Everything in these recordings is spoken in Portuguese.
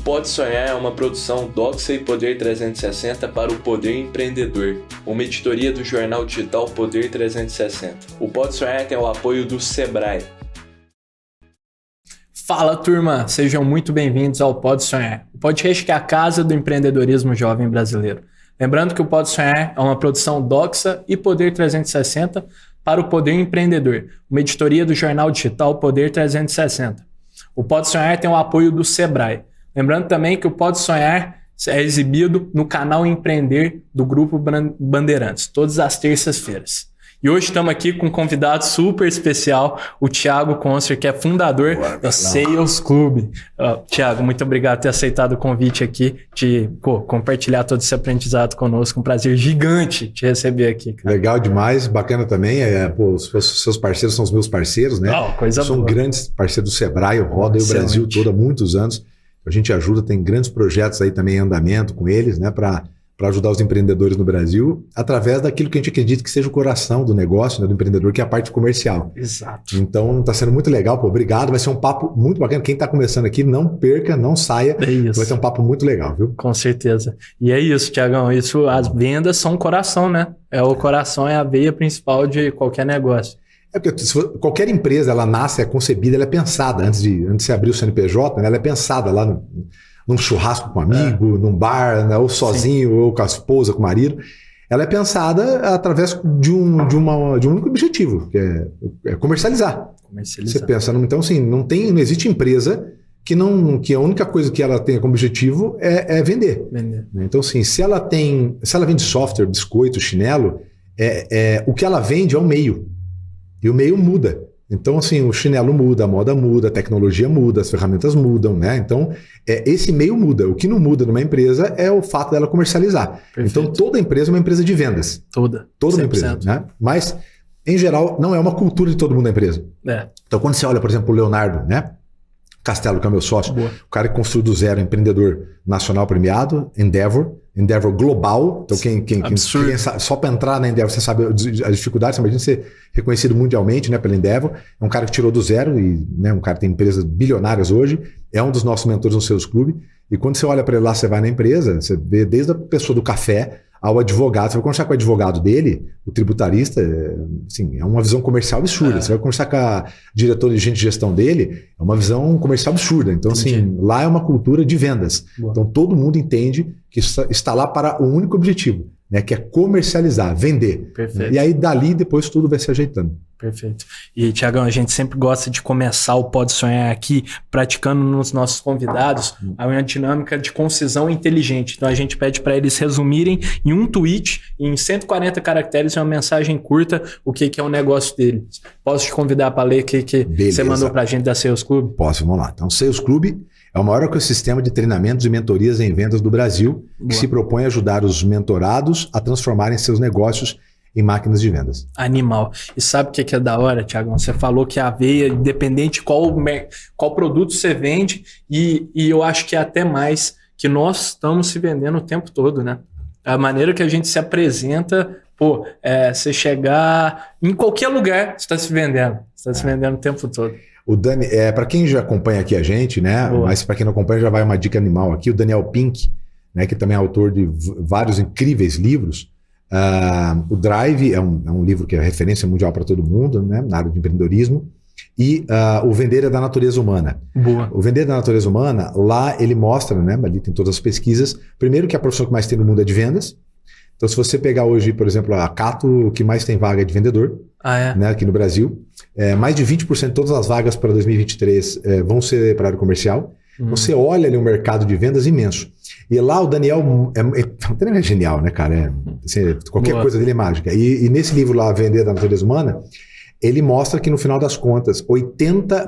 Pode Sonhar é uma produção Doxa e Poder 360 para o Poder Empreendedor, uma editoria do jornal digital Poder 360. O Pode Sonhar tem o apoio do Sebrae. Fala, turma! Sejam muito bem-vindos ao Pode Sonhar, o podcast que é a casa do empreendedorismo jovem brasileiro. Lembrando que o Pode Sonhar é uma produção Doxa e Poder 360 para o Poder Empreendedor, uma editoria do jornal digital Poder 360. O Pode Sonhar tem o apoio do Sebrae. Lembrando também que o Pode Sonhar é exibido no canal Empreender do Grupo Bandeirantes, todas as terças-feiras. E hoje estamos aqui com um convidado super especial, o Thiago Concer, que é fundador da Sales Club. Thiago, muito obrigado por ter aceitado o convite aqui, de compartilhar todo esse aprendizado conosco. Um prazer gigante te receber aqui, cara. Legal demais, bacana também. Os seus parceiros são os meus parceiros, né? Coisa boa. São grandes parceiros do Sebrae, eu rodo aí o Brasil todo há muitos anos. A gente ajuda, tem grandes projetos aí também em andamento com eles, né? Para ajudar os empreendedores no Brasil, através daquilo que a gente acredita que seja o coração do negócio, né, do empreendedor, que é a parte comercial. Exato. Então, está sendo muito legal, obrigado. Vai ser um papo muito bacana. Quem está começando aqui, não perca, não saia. É isso. Vai ser um papo muito legal, viu? Com certeza. E é isso, Thiagão. As vendas são o coração, né? O coração é a veia principal de qualquer negócio. É porque qualquer empresa, ela nasce, é concebida, ela é pensada. Antes de você abrir o CNPJ, né, ela é pensada lá num churrasco com um amigo, num bar, né, ou sozinho, ou com a esposa, com o marido. Ela é pensada através de um único objetivo, que é comercializar. Você pensa, então assim, não existe empresa que a única coisa que ela tenha como objetivo é vender. Então assim, se ela vende software, biscoito, chinelo, o que ela vende é o meio. E o meio muda. Então, assim, o chinelo muda, a moda muda, a tecnologia muda, as ferramentas mudam, né? Então, esse meio muda. O que não muda numa empresa é o fato dela comercializar. Perfeito. Então, toda empresa é uma empresa de vendas. Toda uma empresa, né? Mas, em geral, não é uma cultura de todo mundo da empresa. Então, quando você olha, por exemplo, o Leonardo, né? Castelo, que é o meu sócio, o cara que construiu do zero, empreendedor nacional premiado, Endeavor global. Então, quem sabe, só para entrar na Endeavor, você sabe as dificuldades, imagina ser reconhecido mundialmente, né, pela Endeavor. É um cara que tirou do zero, e né, um cara que tem empresas bilionárias hoje, é um dos nossos mentores no Sales Club. E quando você olha para ele lá, você vai na empresa, você vê desde a pessoa do café ao advogado. Você vai conversar com o advogado dele, o tributarista, assim, é uma visão comercial absurda. Você vai conversar com a diretora de gestão dele, é uma visão comercial absurda. Então, assim, lá é uma cultura de vendas. Boa. Então, todo mundo entende que está lá para o único objetivo, né, que é comercializar, vender. Perfeito. E aí, dali, depois tudo vai se ajeitando. Perfeito. E, Thiagão, a gente sempre gosta de começar o Pode Sonhar aqui praticando nos nossos convidados uma dinâmica de concisão inteligente. Então, a gente pede para eles resumirem em um tweet, em 140 caracteres, uma mensagem curta, o que é o negócio deles. Posso te convidar para ler o que você mandou para a gente da Sales Club? Posso, vamos lá. Então, Sales Club é o maior ecossistema de treinamentos e mentorias em vendas do Brasil, que se propõe a ajudar os mentorados a transformarem seus negócios em máquinas de vendas. Animal. E sabe o que é da hora, Thiagão? Você falou que a veia, independente qual produto você vende, e eu acho que é até mais, que nós estamos se vendendo o tempo todo, né? A maneira que a gente se apresenta, você chegar em qualquer lugar, você está se vendendo. Você está se vendendo o tempo todo. O Dani, para quem já acompanha aqui a gente, né? Boa. Mas para quem não acompanha, já vai uma dica animal aqui. O Daniel Pink, né, que também é autor de vários incríveis livros. O Drive é um livro que é referência mundial para todo mundo, né, na área de empreendedorismo. E o Vender é da Natureza Humana. Boa. O Vender da Natureza Humana, lá ele mostra, né, ali tem todas as pesquisas, primeiro que a profissão que mais tem no mundo é de vendas. Então, se você pegar hoje, por exemplo, a Cato, o que mais tem vaga é de vendedor, né, aqui no Brasil. Mais de 20% de todas as vagas para 2023 vão ser para a área comercial. Você olha ali um mercado de vendas imenso. E lá o Daniel é genial, né, cara? Qualquer coisa dele é mágica. E nesse livro lá, Vender da Natureza Humana, ele mostra que no final das contas,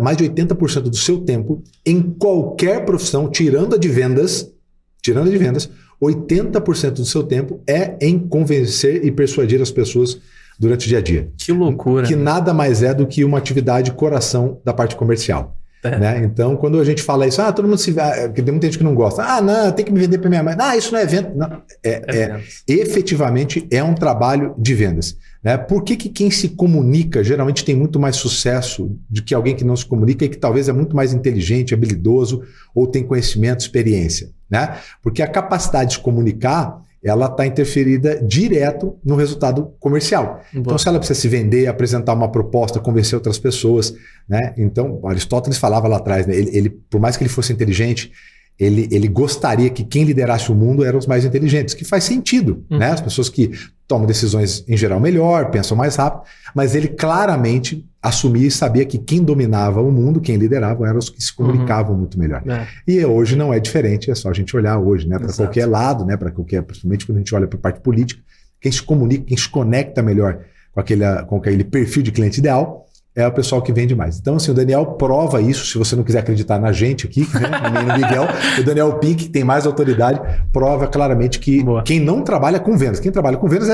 mais de 80% do seu tempo, em qualquer profissão, tirando a de vendas, 80% do seu tempo é em convencer e persuadir as pessoas durante o dia a dia. Que loucura. Que nada mais é do que uma atividade coração da parte comercial. Né? Então, quando a gente fala isso, todo mundo porque tem muita gente que não gosta. Não, tem que me vender para minha mãe. Isso não é venda. Não, efetivamente é um trabalho de vendas. Né? Por que quem se comunica geralmente tem muito mais sucesso do que alguém que não se comunica e que talvez é muito mais inteligente, habilidoso ou tem conhecimento, experiência? Né? Porque a capacidade de comunicar, ela está interferida direto no resultado comercial. Então, se ela precisa se vender, apresentar uma proposta, convencer outras pessoas, né? Então, Aristóteles falava lá atrás, né? Ele, por mais que ele fosse inteligente, ele gostaria que quem liderasse o mundo eram os mais inteligentes, que faz sentido, né? As pessoas que tomam decisões, em geral, melhor, pensam mais rápido, mas ele claramente assumia e sabia que quem dominava o mundo, quem liderava, eram os que se comunicavam muito melhor. E hoje não é diferente, é só a gente olhar hoje, né? Para qualquer lado, né? Para qualquer, principalmente quando a gente olha para a parte política, quem se comunica, quem se conecta melhor com aquele perfil de cliente ideal, é o pessoal que vende mais. Então, assim, o Daniel prova isso, se você não quiser acreditar na gente aqui, né, no Miguel, o Daniel Pink, que tem mais autoridade, prova claramente que quem não trabalha com vendas, quem trabalha com vendas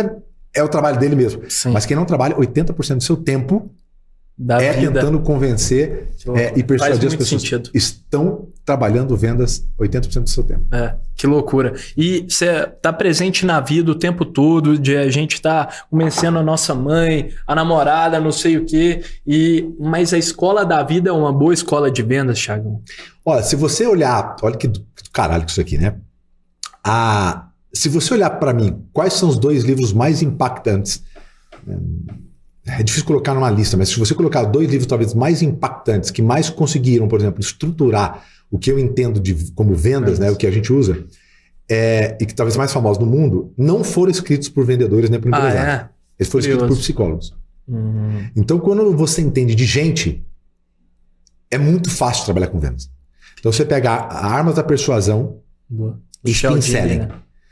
é o trabalho dele mesmo. Sim. Mas quem não trabalha, 80% do seu tempo tentando convencer e persuadir as pessoas que estão trabalhando vendas 80% do seu tempo. Que loucura. E você está presente na vida o tempo todo, de a gente tá convencendo a nossa mãe, a namorada, não sei o quê, mas a escola da vida é uma boa escola de vendas, Thiagão? Olha, se você olhar, olha que do caralho que isso aqui, né? Se você olhar para mim, quais são os 2 livros mais impactantes? É difícil colocar numa lista, mas se você colocar 2 livros talvez mais impactantes, que mais conseguiram, por exemplo, estruturar o que eu entendo como vendas, né, o que a gente usa, e que talvez mais famosos no mundo, não foram escritos por vendedores nem por empresários. Eles foram escritos por psicólogos. Então, quando você entende de gente, é muito fácil trabalhar com vendas. Então, você pega Armas da Persuasão e Spin Selling. Né?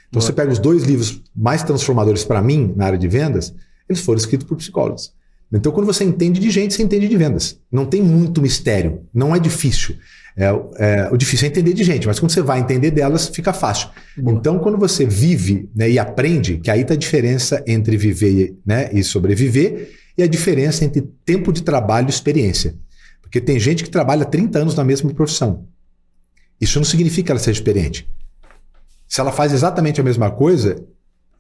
Então, você pega os 2 livros mais transformadores para mim na área de vendas, eles foram escritos por psicólogos. Então, quando você entende de gente, você entende de vendas. Não tem muito mistério, não é difícil. O difícil é entender de gente, mas quando você vai entender delas, fica fácil. Então, quando você vive, né, e aprende, que aí está a diferença entre viver, né, e sobreviver, e a diferença entre tempo de trabalho e experiência. Porque tem gente que trabalha 30 anos na mesma profissão. Isso não significa que ela seja experiente. Se ela faz exatamente a mesma coisa,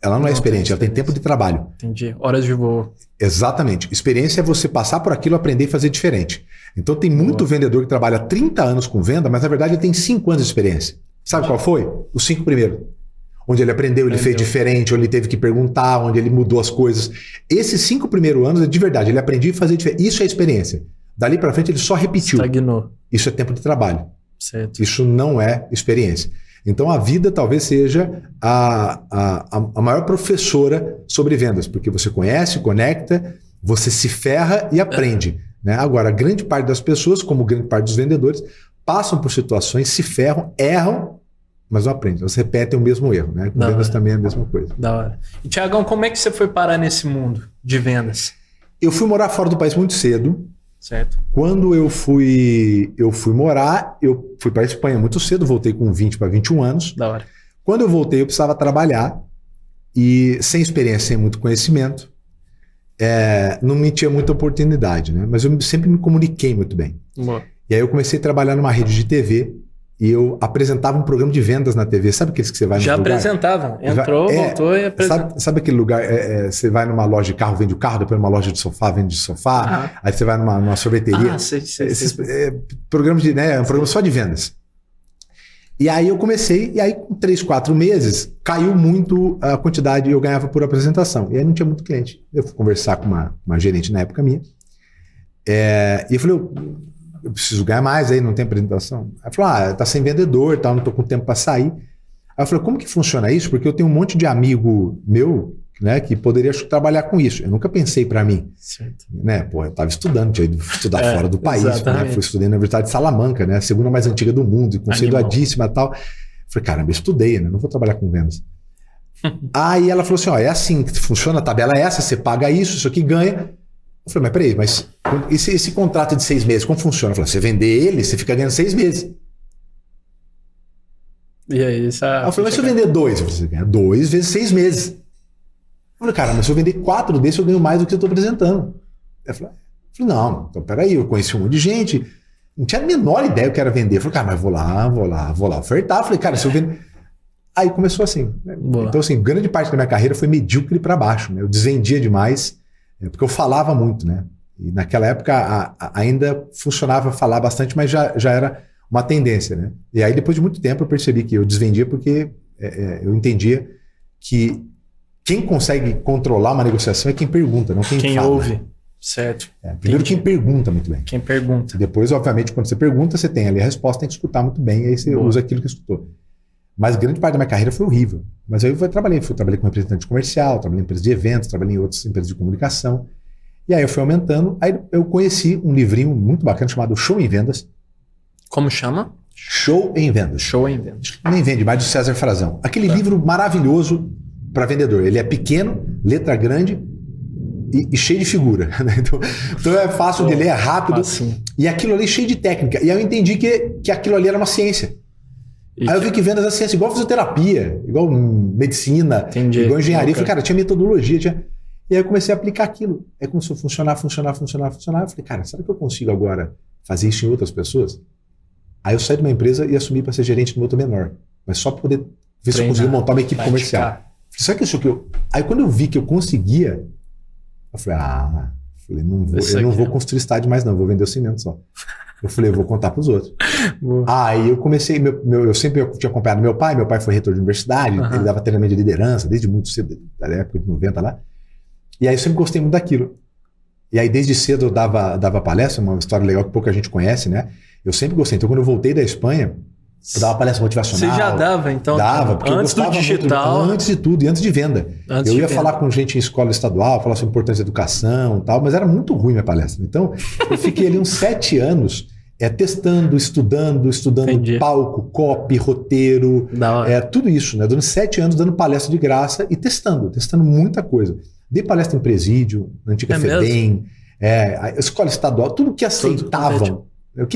ela não é experiente, ela tem tempo de trabalho. Entendi. Horas de voo. Exatamente. Experiência é você passar por aquilo, aprender e fazer diferente. Então tem muito vendedor que trabalha 30 anos com venda, mas na verdade ele tem 5 anos de experiência. Sabe qual foi? Os 5 primeiros. Onde ele aprendeu, ele fez diferente, onde ele teve que perguntar, onde ele mudou as coisas. Esses 5 primeiros anos, de verdade, ele aprendia a fazer diferente. Isso é experiência. Dali para frente ele só repetiu. Estagnou. Isso é tempo de trabalho. Certo. Isso não é experiência. Então a vida talvez seja a maior professora sobre vendas, porque você conhece, conecta, você se ferra e aprende. Né? Agora, a grande parte das pessoas, como grande parte dos vendedores, passam por situações, se ferram, erram, mas não aprendem. Elas repetem o mesmo erro. Né? Com vendas também é a mesma coisa. Da hora. E Thiagão, como é que você foi parar nesse mundo de vendas? Eu fui morar fora do país muito cedo. Certo. Quando eu fui morar, eu fui para a Espanha muito cedo, voltei com 20 para 21 anos. Da hora. Quando eu voltei, eu precisava trabalhar e sem experiência, sem muito conhecimento, não me tinha muita oportunidade, né? Mas eu sempre me comuniquei muito bem. Boa. E aí eu comecei a trabalhar numa rede de TV e eu apresentava um programa de vendas na TV. Sabe aqueles que você vai no Já lugar? apresentava. Entrou, voltou e apresentou. Sabe aquele lugar, você vai numa loja de carro, vende o carro, depois numa loja de sofá, vende o sofá, aí você vai numa sorveteria. Sei. Esses programas um programa só de vendas. E aí eu comecei, e aí com 3, 4 meses, caiu muito a quantidade que eu ganhava por apresentação. E aí não tinha muito cliente. Eu fui conversar com uma gerente na época minha, e eu falei, eu preciso ganhar mais, aí não tem apresentação. Ela falou, tá sem vendedor, tal, não tô com tempo para sair. Aí eu falei, como que funciona isso? Porque eu tenho um monte de amigo meu, né, que poderia trabalhar com isso. Eu nunca pensei para mim. Certo. Né? Pô, eu estava estudando, tinha ido estudar fora do país. Né? Fui estudar na Universidade de Salamanca, né? A segunda mais antiga do mundo, conceituadíssima e tal. Falei, caramba, eu estudei, né? Não vou trabalhar com vendas. Aí ela falou assim, é assim que funciona, a tabela é essa, você paga isso aqui ganha. Eu falei, mas peraí, mas esse contrato de 6 meses, como funciona? Eu falei, você vender ele, você fica ganhando 6 meses. E aí, eu falei, mas se eu vender 2? Eu falei, você ganha 2 vezes 6 meses. Eu falei, cara, mas se eu vender 4 desses, eu ganho mais do que eu estou apresentando. Eu falei, não, então peraí, eu conheci um monte de gente, não tinha a menor ideia do que era vender. Eu falei, cara, mas vou lá ofertar. Eu falei, cara, se eu vender... Aí começou assim. Né? Então, assim, grande parte da minha carreira foi medíocre para baixo. Né? Eu desvendia demais. Porque eu falava muito, né? E naquela época ainda funcionava falar bastante, mas já era uma tendência, né? E aí depois de muito tempo eu percebi que eu desvendia porque eu entendia que quem consegue controlar uma negociação é quem pergunta, não quem fala. Ouve, certo. Primeiro quem pergunta muito bem. Quem pergunta. Depois, obviamente, quando você pergunta, você tem ali a resposta, tem que escutar muito bem, e aí você usa aquilo que escutou. Mas grande parte da minha carreira foi horrível. Mas aí eu trabalhei como representante comercial, trabalhei em empresas de eventos, trabalhei em outras empresas de comunicação. E aí eu fui aumentando. Aí eu conheci um livrinho muito bacana chamado Show em Vendas. Como chama? Show em Vendas. Show em Vendas. Nem vende mais, do César Frazão. Aquele livro maravilhoso para vendedor. Ele é pequeno, letra grande e cheio de figura. Então é fácil de ler, é rápido. Assim. E aquilo ali cheio de técnica. E aí eu entendi que aquilo ali era uma ciência. Aí eu vi que vendas é ciência, igual fisioterapia, igual medicina, igual engenharia. Eu falei, cara, tinha metodologia, E aí eu comecei a aplicar aquilo. Aí começou a funcionar. Eu falei, cara, será que eu consigo agora fazer isso em outras pessoas? Aí eu saí de uma empresa e assumi para ser gerente de uma outra menor. Mas só para poder ver se eu conseguia montar uma equipe comercial. Falei, será que isso aqui eu... Aí quando eu vi que eu conseguia, eu falei, eu não vou construir estádio mais não, vou vender o cimento só. Eu falei, eu vou contar para os outros. Aí eu comecei, eu sempre tinha acompanhado meu pai foi reitor de universidade, ele dava treinamento de liderança desde muito cedo, da época de 90 lá. E aí eu sempre gostei muito daquilo. E aí desde cedo eu dava palestra, uma história legal que pouca gente conhece, né? Eu sempre gostei. Então quando eu voltei da Espanha, eu dava palestra motivacional. Você já dava, então? Dava, porque antes do digital. Antes de tudo, e antes de venda. Eu ia falar com gente em escola estadual, falar sobre a importância da educação e tal, mas era muito ruim minha palestra. Então, eu fiquei ali uns 7 anos testando, estudando Entendi. Palco, copy, roteiro, tudo isso, né? Durante 7 anos dando palestra de graça e testando muita coisa. Dei palestra em presídio, na antiga FEBEM, a escola estadual, tudo que aceitavam.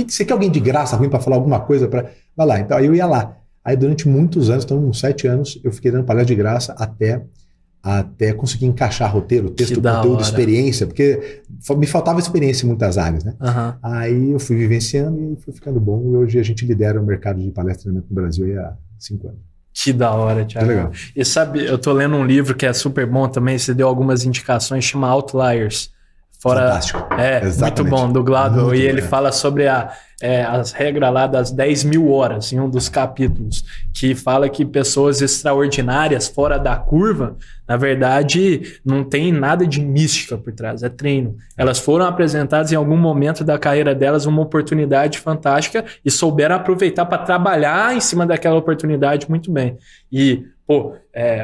Você quer alguém de graça ruim para falar alguma coisa? Vai lá. Então aí eu ia lá. Aí durante muitos anos, então uns 7 anos, eu fiquei dando palestra de graça até conseguir encaixar roteiro, texto, conteúdo, experiência, porque me faltava experiência em muitas áreas, né? Aí eu fui vivenciando e fui ficando bom. E hoje a gente lidera o mercado de palestramento no Brasil aí há 5 anos. Que da hora, Thiago. Legal. E sabe, eu tô lendo um livro que é super bom também, você deu algumas indicações, chama Outliers. Fantástico. Muito bom, do Gladwell. E ele fala sobre as regras lá das 10.000 horas, em um dos capítulos, que fala que pessoas extraordinárias, fora da curva, na verdade, não tem nada de mística por trás, é treino. Elas foram apresentadas em algum momento da carreira delas uma oportunidade fantástica e souberam aproveitar para trabalhar em cima daquela oportunidade muito bem. E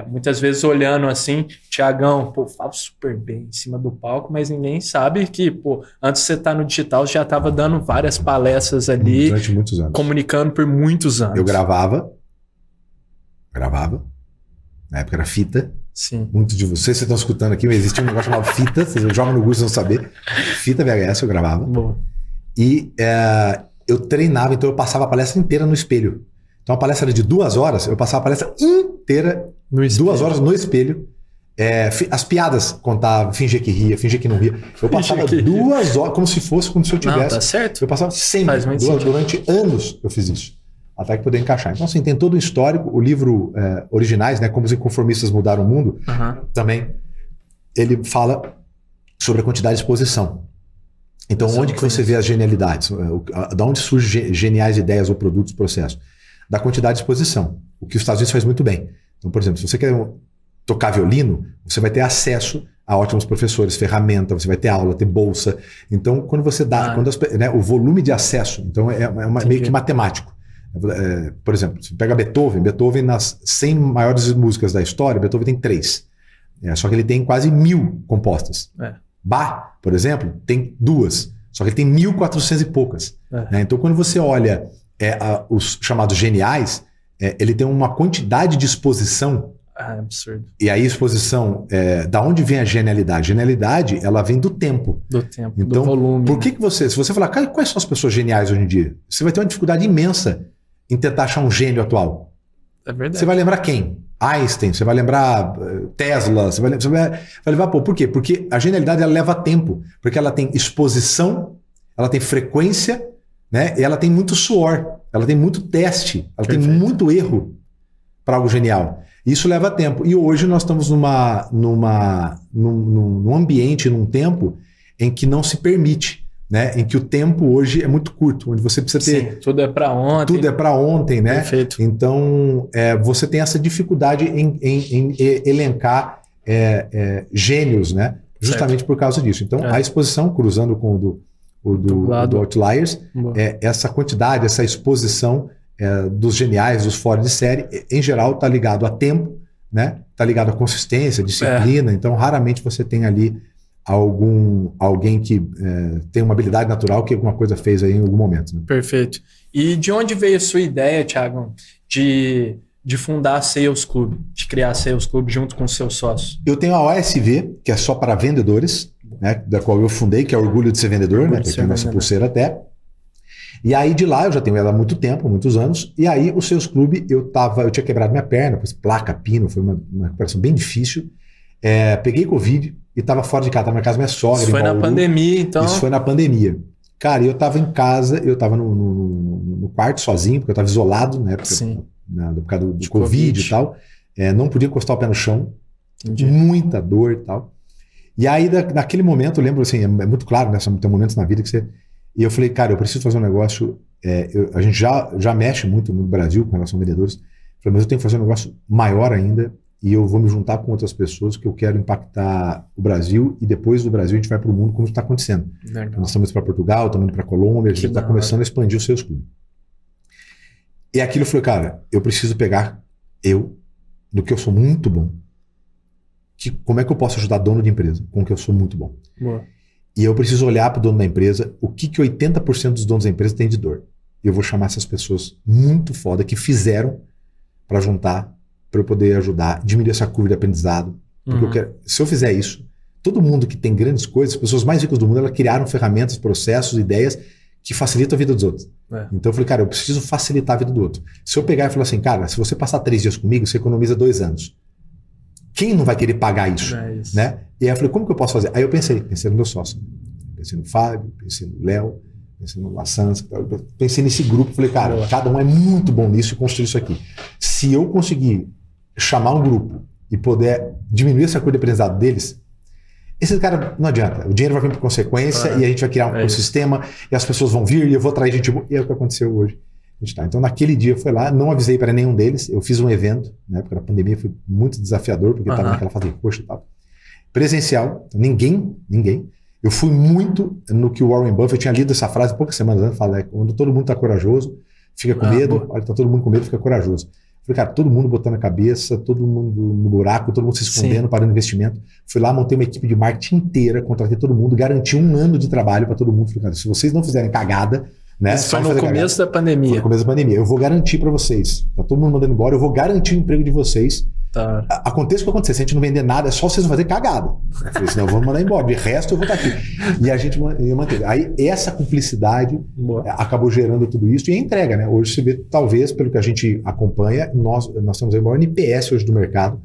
muitas vezes olhando assim, Thiagão, fala super bem em cima do palco, mas ninguém sabe que, antes de você estar no digital, você já estava dando várias palestras ali, durante muitos anos, comunicando por muitos anos. Eu gravava, na época era fita. Sim. Muitos de vocês estão escutando aqui, mas existia um negócio chamado fita, vocês jogam no Google sem saber. Fita VHS eu gravava. Boa. E eu treinava, então eu passava a palestra inteira no espelho. Então a palestra era de 2 horas, eu passava a palestra inteira, 2 horas no espelho. As piadas contava, fingia que ria, fingia que não ria. Eu passava 2 horas, como se eu tivesse. Não, tá certo. Eu passava sempre, durante anos eu fiz isso. Até que poder encaixar. Então, assim, tem todo o histórico. O livro Originais, né, Como os Inconformistas Mudaram o Mundo, também, ele fala sobre a quantidade de exposição. Então, onde que você vê as genialidades? Da onde surgem geniais ideias ou produtos, processos? Da quantidade de exposição. O que os Estados Unidos faz muito bem. Então, por exemplo, se você quer tocar violino, você vai ter acesso a ótimos professores, ferramenta, você vai ter aula, ter bolsa. Então, quando você dá... o volume de acesso, então meio que matemático. Por exemplo, você pega Beethoven nas 100 maiores músicas da história, Beethoven tem 3. Só que ele tem quase 1.000 compostas. Bach, por exemplo, tem 2. Só que ele tem 1.400 e poucas. Então, quando você olha os chamados geniais, ele tem uma quantidade de exposição. Absurdo. E aí, exposição, da onde vem a genialidade? Genialidade, ela vem do tempo. Então, do volume. Por que você, se você falar, quais são as pessoas geniais hoje em dia? Você vai ter uma dificuldade imensa em tentar achar um gênio atual. É verdade. Você vai lembrar quem? Einstein, você vai lembrar Tesla, você vai levar, por quê? Porque a genialidade, ela leva tempo, porque ela tem exposição, ela tem frequência, né? E ela tem muito suor, ela tem muito teste, ela tem muito erro para algo genial. Isso leva tempo. E hoje nós estamos num ambiente, num tempo em que não se permite, né? Em que o tempo hoje é muito curto, onde você precisa ter... Sim, tudo é para ontem. Tudo é para ontem, né? Perfeito. Então, você tem essa dificuldade em elencar gênios, né? Justamente certo. por causa disso. Então, a exposição, cruzando com o do Outliers, essa quantidade, essa exposição dos geniais, dos fora de série, em geral está ligado a tempo, né? Está ligado a consistência, disciplina. Então, raramente você tem ali alguém que tem uma habilidade natural que alguma coisa fez aí em algum momento. Né? Perfeito. E de onde veio a sua ideia, Thiago, de fundar a Sales Club, de criar a Sales Club junto com os seus sócios? Eu tenho a OSV, que é só para vendedores, né? Da qual eu fundei, que é Orgulho de Ser Vendedor, né? Que é a nossa pulseira até. E aí de lá, eu já tenho ela há muito tempo, muitos anos, e aí o Sales Club, eu tinha quebrado minha perna, placa, pino, foi uma recuperação bem difícil. Peguei Covid e estava fora de casa, estava na casa da minha sogra. Isso foi na pandemia, então? Isso foi na pandemia. Cara, eu estava em casa, eu estava no quarto sozinho, porque eu estava isolado, né? Por causa do Covid e tal. Não podia encostar o pé no chão. Entendi. Muita dor e tal. E aí, naquele momento, eu lembro assim, é muito claro, né? Tem momentos na vida que você... E eu falei, cara, eu preciso fazer um negócio... a gente já mexe muito no Brasil com relação a vendedores. Eu falei, mas eu tenho que fazer um negócio maior ainda e eu vou me juntar com outras pessoas que eu quero impactar o Brasil e depois do Brasil a gente vai para o mundo como está acontecendo. Nós estamos indo para Portugal, estamos indo para Colômbia, a gente está começando a expandir os seus clubes. E aquilo eu falei, cara, eu preciso pegar do que eu sou muito bom. Como é que eu posso ajudar dono de empresa com o que eu sou muito bom? Boa. E eu preciso olhar para o dono da empresa, o que 80% dos donos da empresa tem de dor. E eu vou chamar essas pessoas muito foda que fizeram para juntar, para eu poder ajudar, diminuir essa curva de aprendizado. Porque se eu fizer isso, todo mundo que tem grandes coisas, as pessoas mais ricas do mundo, elas criaram ferramentas, processos, ideias que facilitam a vida dos outros. Então eu falei, cara, eu preciso facilitar a vida do outro. Se eu pegar e falar assim, cara, se você passar 3 dias comigo, você economiza 2 anos. Quem não vai querer pagar isso? Né? E aí eu falei, como que eu posso fazer? Aí eu pensei no meu sócio. Pensei no Fábio, pensei no Léo, pensei no Lassans, pensei nesse grupo. Falei, cara, cada um é muito bom nisso e construir isso aqui. Se eu conseguir chamar um grupo e poder diminuir essa curva de aprendizado deles, esses caras, não adianta. O dinheiro vai vir por consequência e a gente vai criar um ecossistema e as pessoas vão vir e eu vou atrair gente boa. E é o que aconteceu hoje. Então, naquele dia eu fui lá, não avisei para nenhum deles. Eu fiz um evento, na época da pandemia, foi muito desafiador, porque estava naquela fase de coxa e tal. Presencial, então, ninguém. Eu fui muito no que o Warren Buffett, eu tinha lido essa frase poucas semanas antes, fala, quando todo mundo está corajoso, fica com medo, olha, está todo mundo com medo, fica corajoso. Eu falei, cara, todo mundo botando a cabeça, todo mundo no buraco, todo mundo se escondendo, parando investimento. Fui lá, montei uma equipe de marketing inteira, contratei todo mundo, garanti 1 ano de trabalho para todo mundo. Falei, cara, se vocês não fizerem cagada, né? Isso foi no começo da pandemia. Foi no começo da pandemia. Eu vou garantir para vocês. Tá todo mundo mandando embora, eu vou garantir o emprego de vocês. Tá. Aconteça o que acontecer, se a gente não vender nada, é só vocês não fazerem cagada. Eu falei, senão eu vou mandar embora. De resto, eu vou estar aqui. E a gente manteve. Aí, essa cumplicidade acabou gerando tudo isso e a entrega, né? Hoje você vê, talvez, pelo que a gente acompanha, nós temos o maior NPS hoje do mercado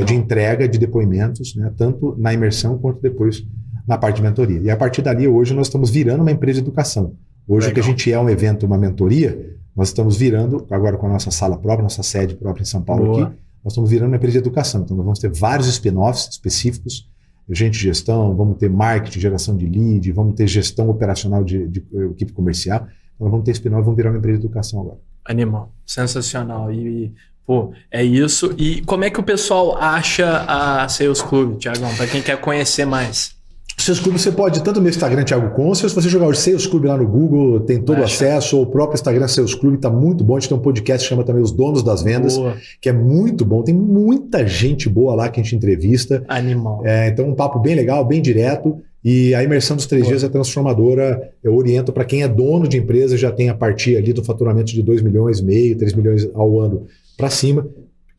de entrega de depoimentos, né? Tanto na imersão quanto depois na parte de mentoria. E a partir dali, hoje, nós estamos virando uma empresa de educação. Hoje, o que a gente é um evento, uma mentoria, nós estamos virando, agora com a nossa sala própria, nossa sede própria em São Paulo aqui, nós estamos virando uma empresa de educação. Então, nós vamos ter vários spin-offs específicos, gente de gestão, vamos ter marketing, geração de lead, vamos ter gestão operacional de equipe comercial. Então, nós vamos ter spin-off, vamos virar uma empresa de educação agora. Animal, sensacional. E pô, é isso. E como é que o pessoal acha a Sales Club, Thiagão, para quem quer conhecer mais? Sales Club você pode, tanto no meu Instagram, Thiago Conce, se você jogar o Sales Club lá no Google, tem todo o acesso, ou o próprio Instagram Sales Club, está muito bom. A gente tem um podcast que chama também Os Donos das Vendas, que é muito bom. Tem muita gente boa lá que a gente entrevista. Animal. Então um papo bem legal, bem direto. E a imersão dos 3 dias é transformadora. Eu oriento para quem é dono de empresa, já tem a partir ali do faturamento de 2,5 milhões, 3 milhões ao ano para cima,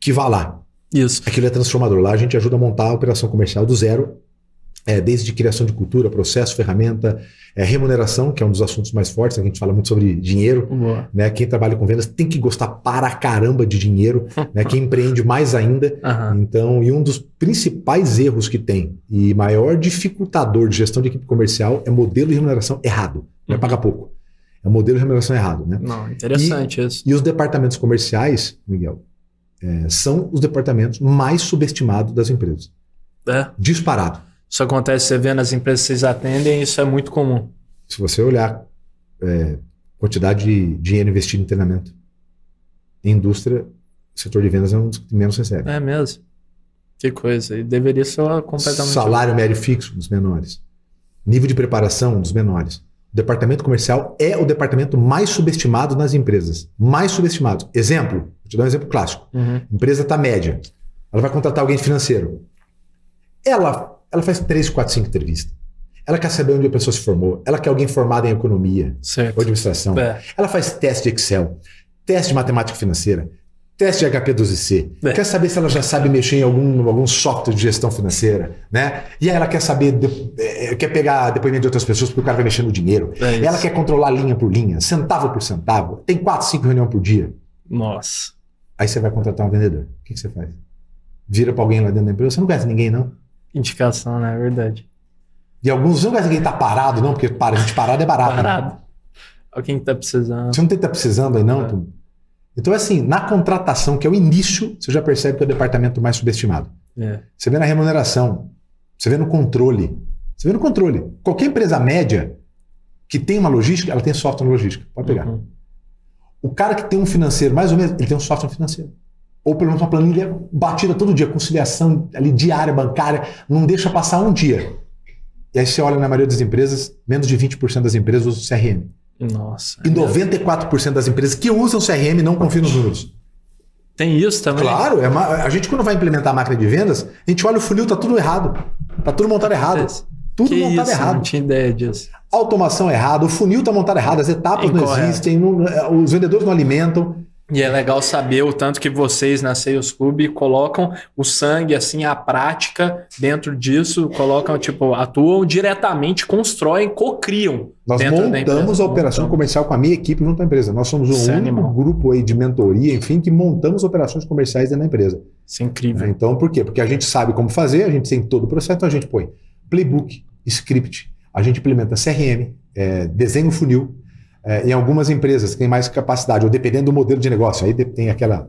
que vá lá. Isso. Aquilo é transformador. Lá a gente ajuda a montar a operação comercial do zero, desde criação de cultura, processo, ferramenta, remuneração, que é um dos assuntos mais fortes, a gente fala muito sobre dinheiro, né? Quem trabalha com vendas tem que gostar para caramba de dinheiro, né? Quem empreende mais ainda. Então, e um dos principais erros que tem e maior dificultador de gestão de equipe comercial é modelo de remuneração errado, não é pagar pouco. É o modelo de remuneração errado, né? Não, interessante isso. E os departamentos comerciais, Miguel, são os departamentos mais subestimados das empresas. Disparado. Isso acontece, você vê nas empresas que vocês atendem, isso é muito comum. Se você olhar quantidade de dinheiro investido em treinamento, em indústria, o setor de vendas é um dos que menos recebe. É mesmo? Que coisa. E deveria ser completamente... Salário médio fixo, um dos menores. Nível de preparação, um dos menores. O departamento comercial é o departamento mais subestimado nas empresas. Mais subestimado. Exemplo, vou te dar um exemplo clássico. A empresa está média. Ela vai contratar alguém de financeiro. Ela faz 3, 4, 5 entrevistas. Ela quer saber onde a pessoa se formou. Ela quer alguém formado em economia ou administração. Ela faz teste de Excel, teste de matemática financeira, teste de HP12C. Quer saber se ela já sabe mexer em algum software de gestão financeira, né? E aí ela quer saber, quer pegar depoimento de outras pessoas porque o cara vai mexer no dinheiro. Ela quer controlar linha por linha, centavo por centavo. Tem 4, 5 reuniões por dia. Nossa. Aí você vai contratar um vendedor. O que você faz? Vira para alguém lá dentro da empresa. Você não conhece ninguém, não? Indicação, né? É verdade. E alguns não conhece ninguém tá parado, não, porque a gente parado é barato. Parado. Né? Alguém que tá precisando. Você não tem que tá precisando aí, não? Então, assim, na contratação, que é o início, você já percebe que é o departamento mais subestimado. Você vê na remuneração, você vê no controle. Você vê no controle. Qualquer empresa média que tem uma logística, ela tem software na logística. Pode pegar. O cara que tem um financeiro, mais ou menos, ele tem um software financeiro. Ou pelo menos uma planilha batida todo dia, conciliação ali diária, bancária, não deixa passar um dia. E aí você olha na maioria das empresas, menos de 20% das empresas usam o CRM. Nossa. E 94% das empresas que usam o CRM não confiam nos números. Tem isso também? Claro. A gente quando vai implementar a máquina de vendas, a gente olha o funil, tá tudo errado. Tá tudo montado errado. Tudo montado errado. Não tinha ideia disso. Automação errada, o funil tá montado errado, as etapas não existem, os vendedores não alimentam. E é legal saber o tanto que vocês na Sales Club colocam o sangue, assim, a prática dentro disso, colocam, tipo, atuam diretamente, constroem, co-criam. Nós montamos a operação comercial com a minha equipe junto à empresa. Nós somos o único grupo aí de mentoria, enfim, que montamos operações comerciais dentro da empresa. Isso é incrível. Então, por quê? Porque a gente sabe como fazer, a gente tem todo o processo, então a gente põe playbook, script, a gente implementa CRM, desenho funil. Em algumas empresas que têm mais capacidade, ou dependendo do modelo de negócio, aí tem aquela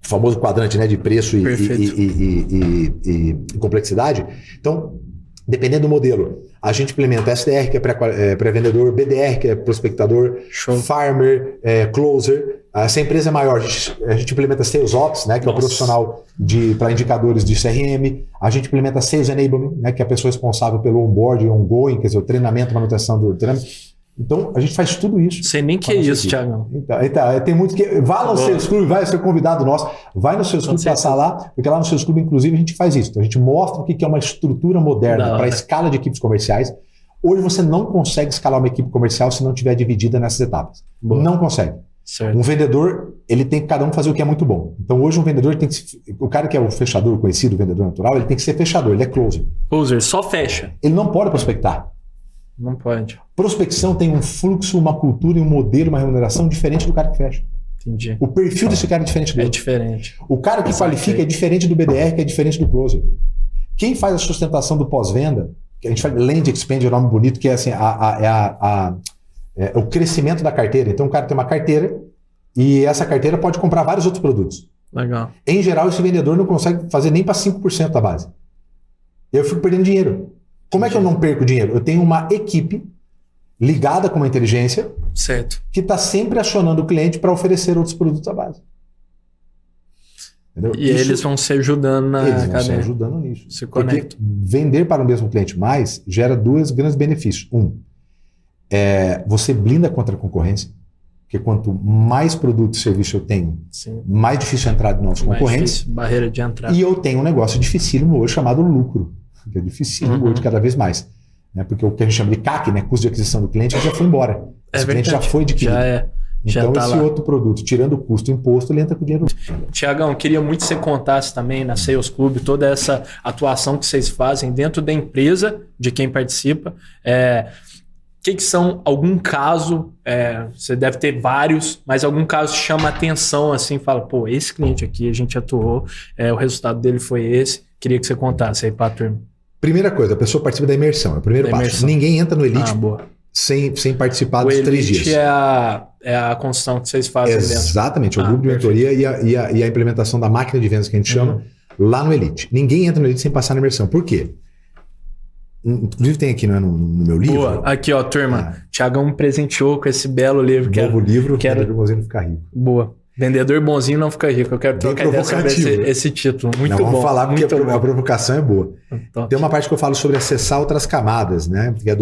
famoso quadrante, né, de preço e complexidade. Então, dependendo do modelo, a gente implementa SDR, que é pré-vendedor, BDR, que é prospectador, farmer, closer. Se a empresa é maior, a gente implementa Sales Ops, né, que é o profissional para indicadores de CRM. A gente implementa Sales Enablement, né, que é a pessoa responsável pelo onboarding, ongoing, quer dizer, o treinamento, manutenção do treinamento. Então, a gente faz tudo isso. Sei nem que é isso, Thiago. Então, tem muito que... Vá no Sales Club, vai ser convidado nosso. Vai no Sales Club passar lá, porque lá no Sales Club, inclusive, a gente faz isso. Então, a gente mostra o que é uma estrutura moderna para a escala de equipes comerciais. Hoje você não consegue escalar uma equipe comercial se não estiver dividida nessas etapas. Não consegue. Certo. Um vendedor, ele tem que cada um fazer o que é muito bom. Então, hoje um vendedor tem que... O cara que é o fechador conhecido, o vendedor natural, ele tem que ser fechador, ele é closer. Closer, só fecha. Ele não pode prospectar. Não pode. Prospecção tem um fluxo, uma cultura e um modelo, uma remuneração diferente do cara que fecha. Entendi. O perfil desse cara é diferente do outro. Diferente. O cara que qualifica é diferente do BDR, que é diferente do closer. Quem faz a sustentação do pós-venda, que a gente faz Land Expand, é um nome bonito, que é assim, o crescimento da carteira. Então o cara tem uma carteira e essa carteira pode comprar vários outros produtos. Legal. Em geral, esse vendedor não consegue fazer nem para 5% da base. Eu fico perdendo dinheiro. Como é que eu não perco dinheiro? Eu tenho uma equipe ligada com uma inteligência que está sempre acionando o cliente para oferecer outros produtos à base. Entendeu? E eles vão se ajudando na cadeia. Eles vão se ajudando nisso. Se conectam. Porque vender para o mesmo cliente mais gera dois grandes benefícios. Você blinda contra a concorrência, porque quanto mais produto e serviço eu tenho, mais difícil é entrar de novos concorrentes. Difícil, barreira de entrada. E eu tenho um negócio dificílimo hoje chamado lucro. Que é difícil hoje cada vez mais. Né? Porque o que a gente chama de CAC, né? Custo de aquisição do cliente, já foi embora. Esse cliente já foi adquirido. Então esse outro produto, tirando o custo e imposto, ele entra com o dinheiro. Tiagão, queria muito que você contasse também na Sales Club toda essa atuação que vocês fazem dentro da empresa, de quem participa. Que são algum caso, você deve ter vários, mas algum caso chama atenção, assim, fala, pô, esse cliente aqui a gente atuou, o resultado dele foi esse. Queria que você contasse aí para a turma. Primeira coisa, a pessoa participa da imersão, é o primeiro passo. Ninguém entra no Elite sem participar O dos 3 Elite dias. é a construção que vocês fazem dentro. Exatamente, o grupo de perfeito. mentoria e a implementação da máquina de vendas que a gente chama lá no Elite. Ninguém entra no Elite sem passar na imersão. Por quê? Inclusive tem aqui no meu livro. Boa. Aqui, ó, turma. Tiagão me presenteou com esse belo livro. Novo livro, quero... Vendedor Bonzinho Ficar Rico. Boa. Vendedor bonzinho não fica rico. Eu quero trocar ideia sobre esse título. Muito bom. Vamos falar porque muito a provocação é boa. Top. Tem uma parte que eu falo sobre acessar outras camadas, né? Que é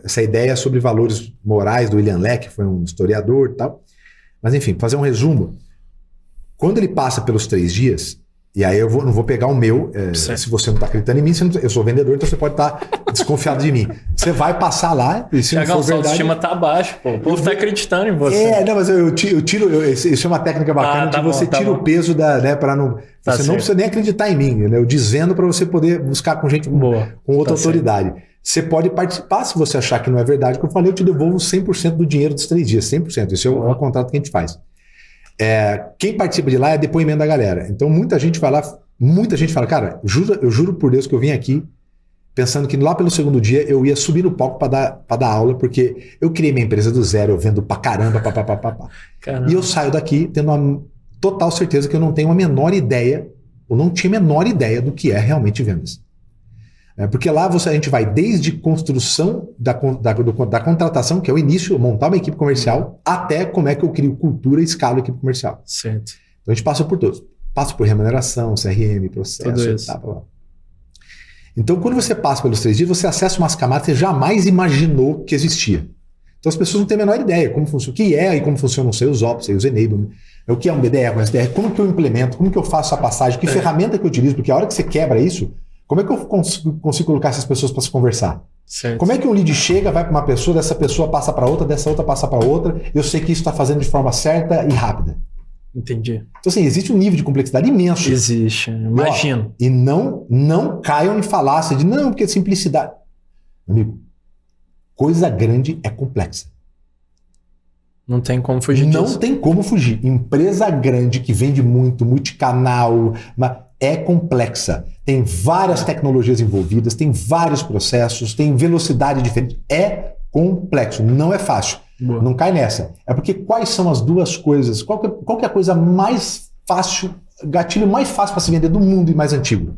essa ideia sobre valores morais do William Lea, que foi um historiador e tal. Mas enfim, fazer um resumo. Quando ele passa pelos 3 dias, e aí eu não vou pegar o meu, se você não está acreditando em mim, eu sou vendedor, então você pode estar desconfiado de mim. Você vai passar lá, e se Tiagão, não for verdade... autoestima tá baixo, pô. O povo tá acreditando em você. Não, mas eu tiro... Isso é uma técnica bacana de você tira o peso da... Né, para não... Tá você certo. não precisa nem acreditar em mim, né? Eu dizendo para você poder buscar com gente com outra autoridade. Certo. Você pode participar se você achar que não é verdade. O que eu falei, eu te devolvo 100% do dinheiro dos 3 dias. 100%. Esse é o contrato que a gente faz. Quem participa de lá é depoimento da galera. Então muita gente vai lá... Muita gente fala, cara, eu juro por Deus que eu vim aqui pensando que lá pelo 2º dia eu ia subir no palco para dar aula, porque eu criei minha empresa do zero, eu vendo pra caramba, E eu saio daqui tendo uma total certeza que eu não tenho a menor ideia, eu não tinha a menor ideia do que é realmente vendas. Porque lá a gente vai desde construção da contratação, que é o início, montar uma equipe comercial, até como é que eu crio cultura e escalo a equipe comercial. Certo. Então a gente passa por todos. Passa por remuneração, CRM, processo, tudo isso. Então, quando você passa pelos 3 dias, você acessa umas camadas que você jamais imaginou que existia. Então, as pessoas não têm a menor ideia como funciona, o que é e como funcionam os Sales Ops, Sales Enablement, o que é um BDR, um SDR, como que eu implemento, como que eu faço a passagem, que ferramenta que eu utilizo, porque a hora que você quebra isso, como é que eu consigo colocar essas pessoas para se conversar? Certo. Como é que um lead chega, vai para uma pessoa, dessa pessoa passa para outra, dessa outra passa para outra, eu sei que isso está fazendo de forma certa e rápida. Entendi. Então, assim, existe um nível de complexidade imenso. Existe, imagino. E não caiam em falácia de não, porque é simplicidade. Amigo, coisa grande é complexa. Não tem como fugir disso. Não tem como fugir. Empresa grande que vende muito, multicanal, é complexa. Tem várias tecnologias envolvidas, tem vários processos, tem velocidade diferente. É complexo, não é fácil. Boa. Não cai nessa. É porque quais são as duas coisas? Qual que é a coisa mais fácil, gatilho mais fácil para se vender do mundo e mais antigo?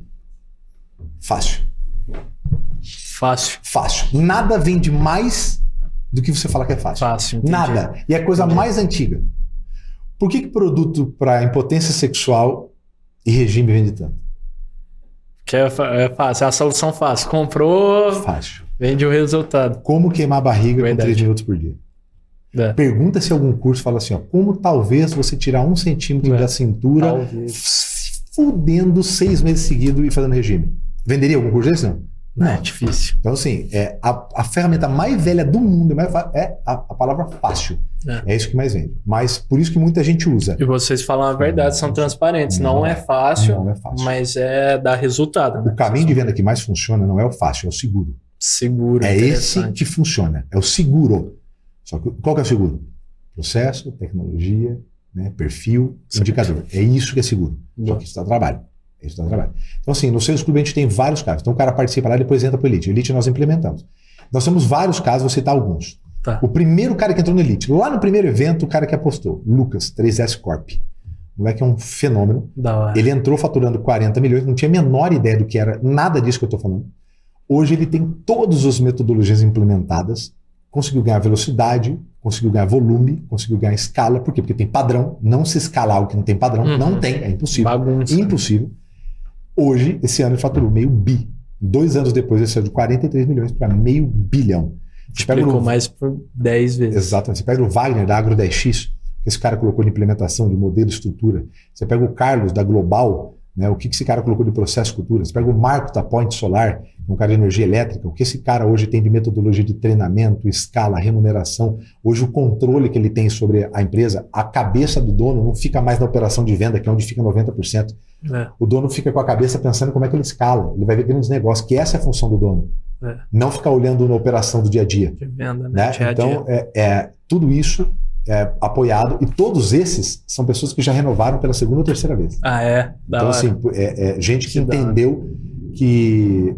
Fácil. Nada vende mais do que você falar que é fácil. Entendi. Nada. E é a coisa mais antiga. Por que produto para impotência sexual e regime vende tanto? Que é fácil, é a solução fácil. Comprou, fácil. Vende o resultado. Como queimar a barriga com 3 minutos por dia? Pergunta se algum curso fala assim, ó, como talvez você tirar 1 centímetro da cintura fudendo 6 meses seguidos e fazendo regime. Venderia algum curso desse? Não, é difícil. Então, assim, a ferramenta mais velha do mundo é a palavra fácil. É isso que mais vende. Mas por isso que muita gente usa. E vocês falam a verdade, são transparentes. Não é fácil, mas dá resultado. Né? O caminho de venda que mais funciona não é o fácil, é o seguro. Seguro. É esse que funciona. É o seguro. Só que qual que é o seguro? Processo, tecnologia, né, perfil, indicador. É isso que é seguro. Só que isso dá trabalho. Então, assim, no Sales Club a gente tem vários casos. Então, o cara participa lá e depois entra para o Elite. O Elite nós implementamos. Nós temos vários casos, vou citar alguns. O primeiro cara que entrou no Elite, lá no primeiro evento, o cara que apostou, Lucas, 3S Corp. O moleque é um fenômeno. Ele entrou faturando 40 milhões, não tinha a menor ideia do que era, nada disso que eu estou falando. Hoje ele tem todas as metodologias implementadas, conseguiu ganhar velocidade, conseguiu ganhar volume, conseguiu ganhar escala. Por quê? Porque tem padrão. Não se escalar algo que não tem padrão. Não tem, é impossível. Bagunça. Impossível. Hoje, esse ano ele faturou meio bi. 2 anos depois, ele saiu de 43 milhões para meio bilhão. Explicou mais por 10 vezes. Exatamente. Você pega o Wagner da Agro 10X, que esse cara colocou de implementação de modelo e estrutura. Você pega o Carlos da Global, né, o que esse cara colocou de processo e cultura. Você pega o Marco da Point Solar, um cara de energia elétrica, o que esse cara hoje tem de metodologia de treinamento, escala, remuneração. Hoje o controle que ele tem sobre a empresa, a cabeça do dono não fica mais na operação de venda, que é onde fica 90%. O dono fica com a cabeça pensando como é que ele escala. Ele vai ver grandes negócios, que essa é a função do dono. Não ficar olhando na operação do dia a dia. De venda, né? Então, tudo isso é apoiado. E todos esses são pessoas que já renovaram pela 2ª ou 3ª vez. Então, assim, gente que entendeu que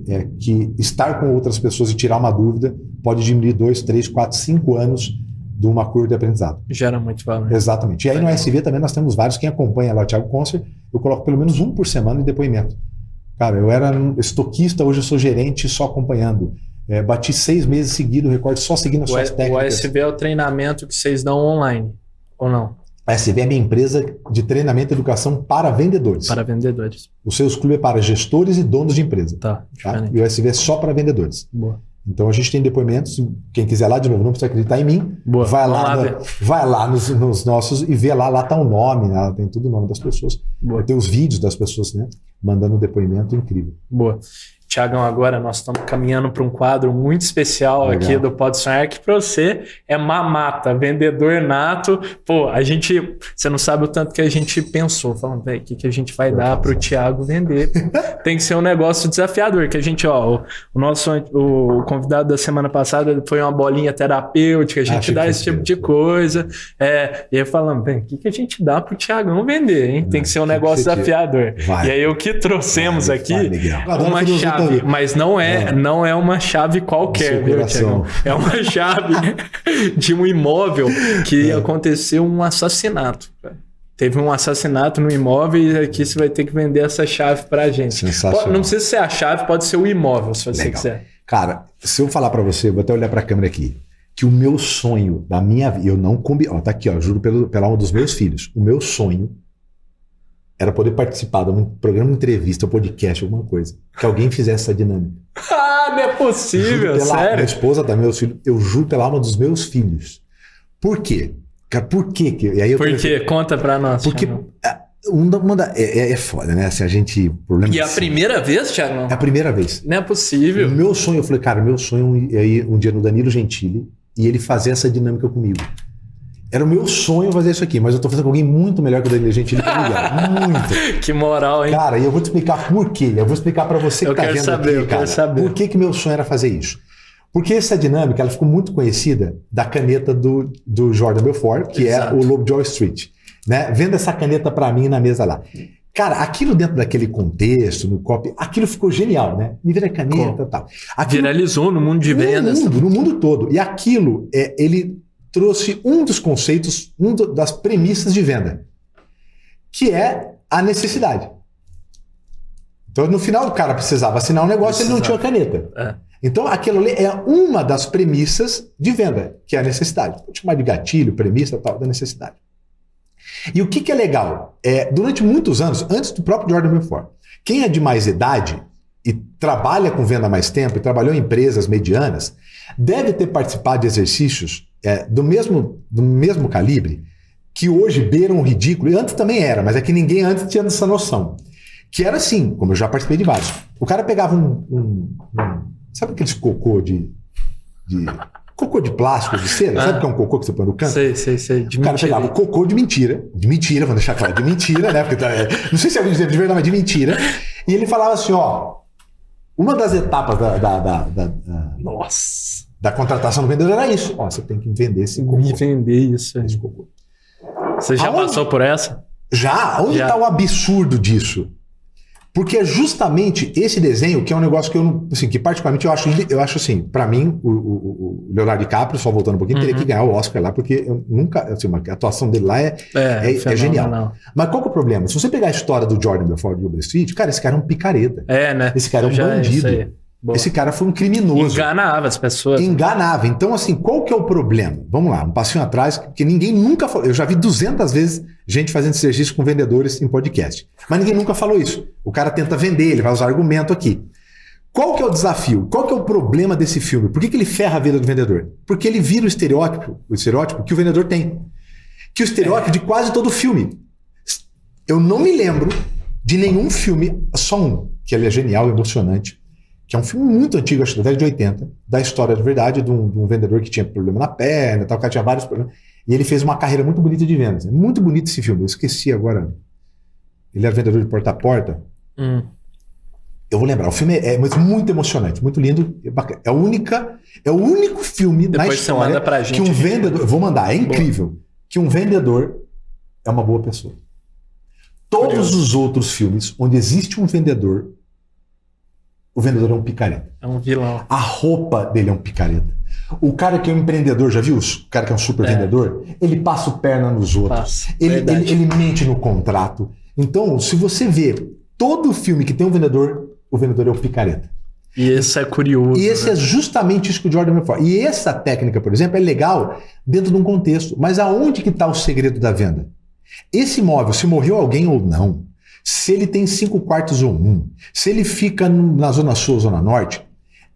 estar com outras pessoas e tirar uma dúvida pode diminuir 2, 3, 4, 5 anos de uma curva de aprendizado. Gera muito valor. Exatamente. E aí no ASV também nós temos vários, quem acompanha lá o Thiago Concer, eu coloco pelo menos um por semana de depoimento. Cara, eu era estoquista, hoje eu sou gerente só acompanhando. Bati 6 meses seguidos o recorde só seguindo as suas técnicas. O ASV é o treinamento que vocês dão online, ou não? A ASV é a minha empresa de treinamento e educação para vendedores. Para vendedores. O Seus Clube é para gestores e donos de empresa. Tá? E o ASV é só para vendedores. Boa. Então a gente tem depoimentos, quem quiser lá de novo, não precisa acreditar em mim, Boa. vai lá nos nossos e vê lá tá o nome, né? Tem tudo o nome das pessoas. Boa. Tem os vídeos das pessoas, né? Mandando um depoimento incrível. Boa. Tiagão, agora nós estamos caminhando para um quadro muito especial. Legal. Aqui do Pode Sonhar, que para você é mamata, vendedor nato. Pô, você não sabe o tanto que a gente pensou, falando, velho, o que a gente vai dar para o Thiago vender? Tem que ser um negócio desafiador, que a gente, o convidado da semana passada foi uma bolinha terapêutica, a gente dá esse tipo de coisa. E aí falando, velho, o que a gente dá para o Thiagão vender, hein? Tem que ser um negócio desafiador. Vai. E aí o que trouxemos aqui, uma chave. Mas não é uma chave qualquer, viu, Thiago? É uma chave de um imóvel que aconteceu um assassinato. Teve um assassinato no imóvel e aqui você vai ter que vender essa chave pra gente. Não precisa ser a chave, pode ser o imóvel, se você quiser. Cara, se eu falar pra você, vou até olhar pra câmera aqui, que o meu sonho da minha vida, eu não combino, tá aqui, juro pela alma dos meus filhos, o meu sonho era poder participar de um programa de entrevista, um podcast, alguma coisa. Que alguém fizesse essa dinâmica. Não é possível, sério? Minha esposa também, meus filhos, eu juro pela alma dos meus filhos. Por quê? Por quê? E aí Por quê? Conta pra nós. Porque é foda, né? Se a gente... E é a primeira vez, Thiago? É a primeira vez. Não é possível. O meu sonho, eu falei, cara, meu sonho é ir um dia no Danilo Gentili e ele fazer essa dinâmica comigo. Era o meu sonho fazer isso aqui, mas eu tô fazendo com alguém muito melhor que o Danilo Gentili pra ligar. Muito. Que moral, hein? Cara, e eu vou te explicar por quê. Eu vou explicar pra você que tá vendo aqui, cara. Quero saber. Por que meu sonho era fazer isso? Porque essa dinâmica, ela ficou muito conhecida da caneta do Jordan Belfort, que Exato. é o Lobo de Wall Street. Né? Venda essa caneta pra mim na mesa lá. Cara, aquilo dentro daquele contexto, no copy, aquilo ficou genial, né? Me vira caneta e tal. Aquilo, viralizou no mundo de vendas. No mundo todo. E aquilo, ele trouxe um dos conceitos, das premissas de venda, que é a necessidade. Então, no final, o cara precisava assinar um negócio, ele não tinha caneta. Então, aquilo ali é uma das premissas de venda, que é a necessidade. Pode chamar de gatilho, premissa, tal, da necessidade. E o que é legal? Durante muitos anos, antes do próprio Jordan Belfort, quem é de mais idade e trabalha com venda há mais tempo, e trabalhou em empresas medianas, deve ter participado de exercícios do mesmo calibre, que hoje beiram o ridículo, e antes também era, mas é que ninguém antes tinha essa noção. Que era assim, como eu já participei de vários. O cara pegava sabe aqueles cocô cocô de plástico, de cera? Sabe o que é um cocô que você põe no canto? Sei. O cara pegava o cocô de mentira, vamos deixar claro, de mentira, né? Porque não sei se é de verdade, mas de mentira. E ele falava assim, uma das etapas da contratação do vendedor era isso. Você tem que vender esse cocô. Me vender isso. Esse cocô. Você já passou por essa? Já? Onde está o absurdo disso? Porque é justamente esse desenho que é um negócio que eu não... Assim, que particularmente eu acho assim, pra mim, o Leonardo DiCaprio, só voltando um pouquinho, teria que ganhar o Oscar lá, porque eu nunca... Assim, a atuação dele lá é genial. Mas qual que é o problema? Se você pegar a história do Jordan Belfort de Wall Street, cara, esse cara é um picareta. Né? Esse cara é um bandido. Esse cara foi um criminoso. Enganava as pessoas. Enganava. Então, assim, qual que é o problema? Vamos lá, um passinho atrás, que ninguém nunca falou. Eu já vi 200 vezes gente fazendo esse exercício com vendedores em podcast. Mas ninguém nunca falou isso. O cara tenta vender, ele vai usar argumento aqui. Qual que é o desafio? Qual que é o problema desse filme? Por que ele ferra a vida do vendedor? Porque ele vira o estereótipo que o vendedor tem. Que o estereótipo de quase todo filme. Eu não me lembro de nenhum filme, só um, que ele é genial, emocionante, que é um filme muito antigo, acho que da década de 80, da história de verdade de um vendedor que tinha problema na perna, tal, o cara tinha vários problemas, e ele fez uma carreira muito bonita de vendas. É muito bonito esse filme, eu esqueci agora. Ele era vendedor de porta a porta. Eu vou lembrar, o filme é muito emocionante, muito lindo, é o único filme na história você manda pra gente, que um vendedor, eu vou mandar, é incrível, que um vendedor é uma boa pessoa. Todos os outros filmes onde existe um vendedor, o vendedor é um picareta. É um vilão. A roupa dele é um picareta. O cara que é um empreendedor, já viu? O cara que é um super vendedor, ele passa o perna nos outros. Ele mente no contrato. Então, se você vê todo filme que tem um vendedor, o vendedor é o picareta. E esse é curioso. E esse é justamente isso que o Jordan fala. E essa técnica, por exemplo, é legal dentro de um contexto. Mas aonde que está o segredo da venda? Esse imóvel, se morreu alguém ou não, se ele tem 5 quartos ou 1, se ele fica na zona sul ou zona norte,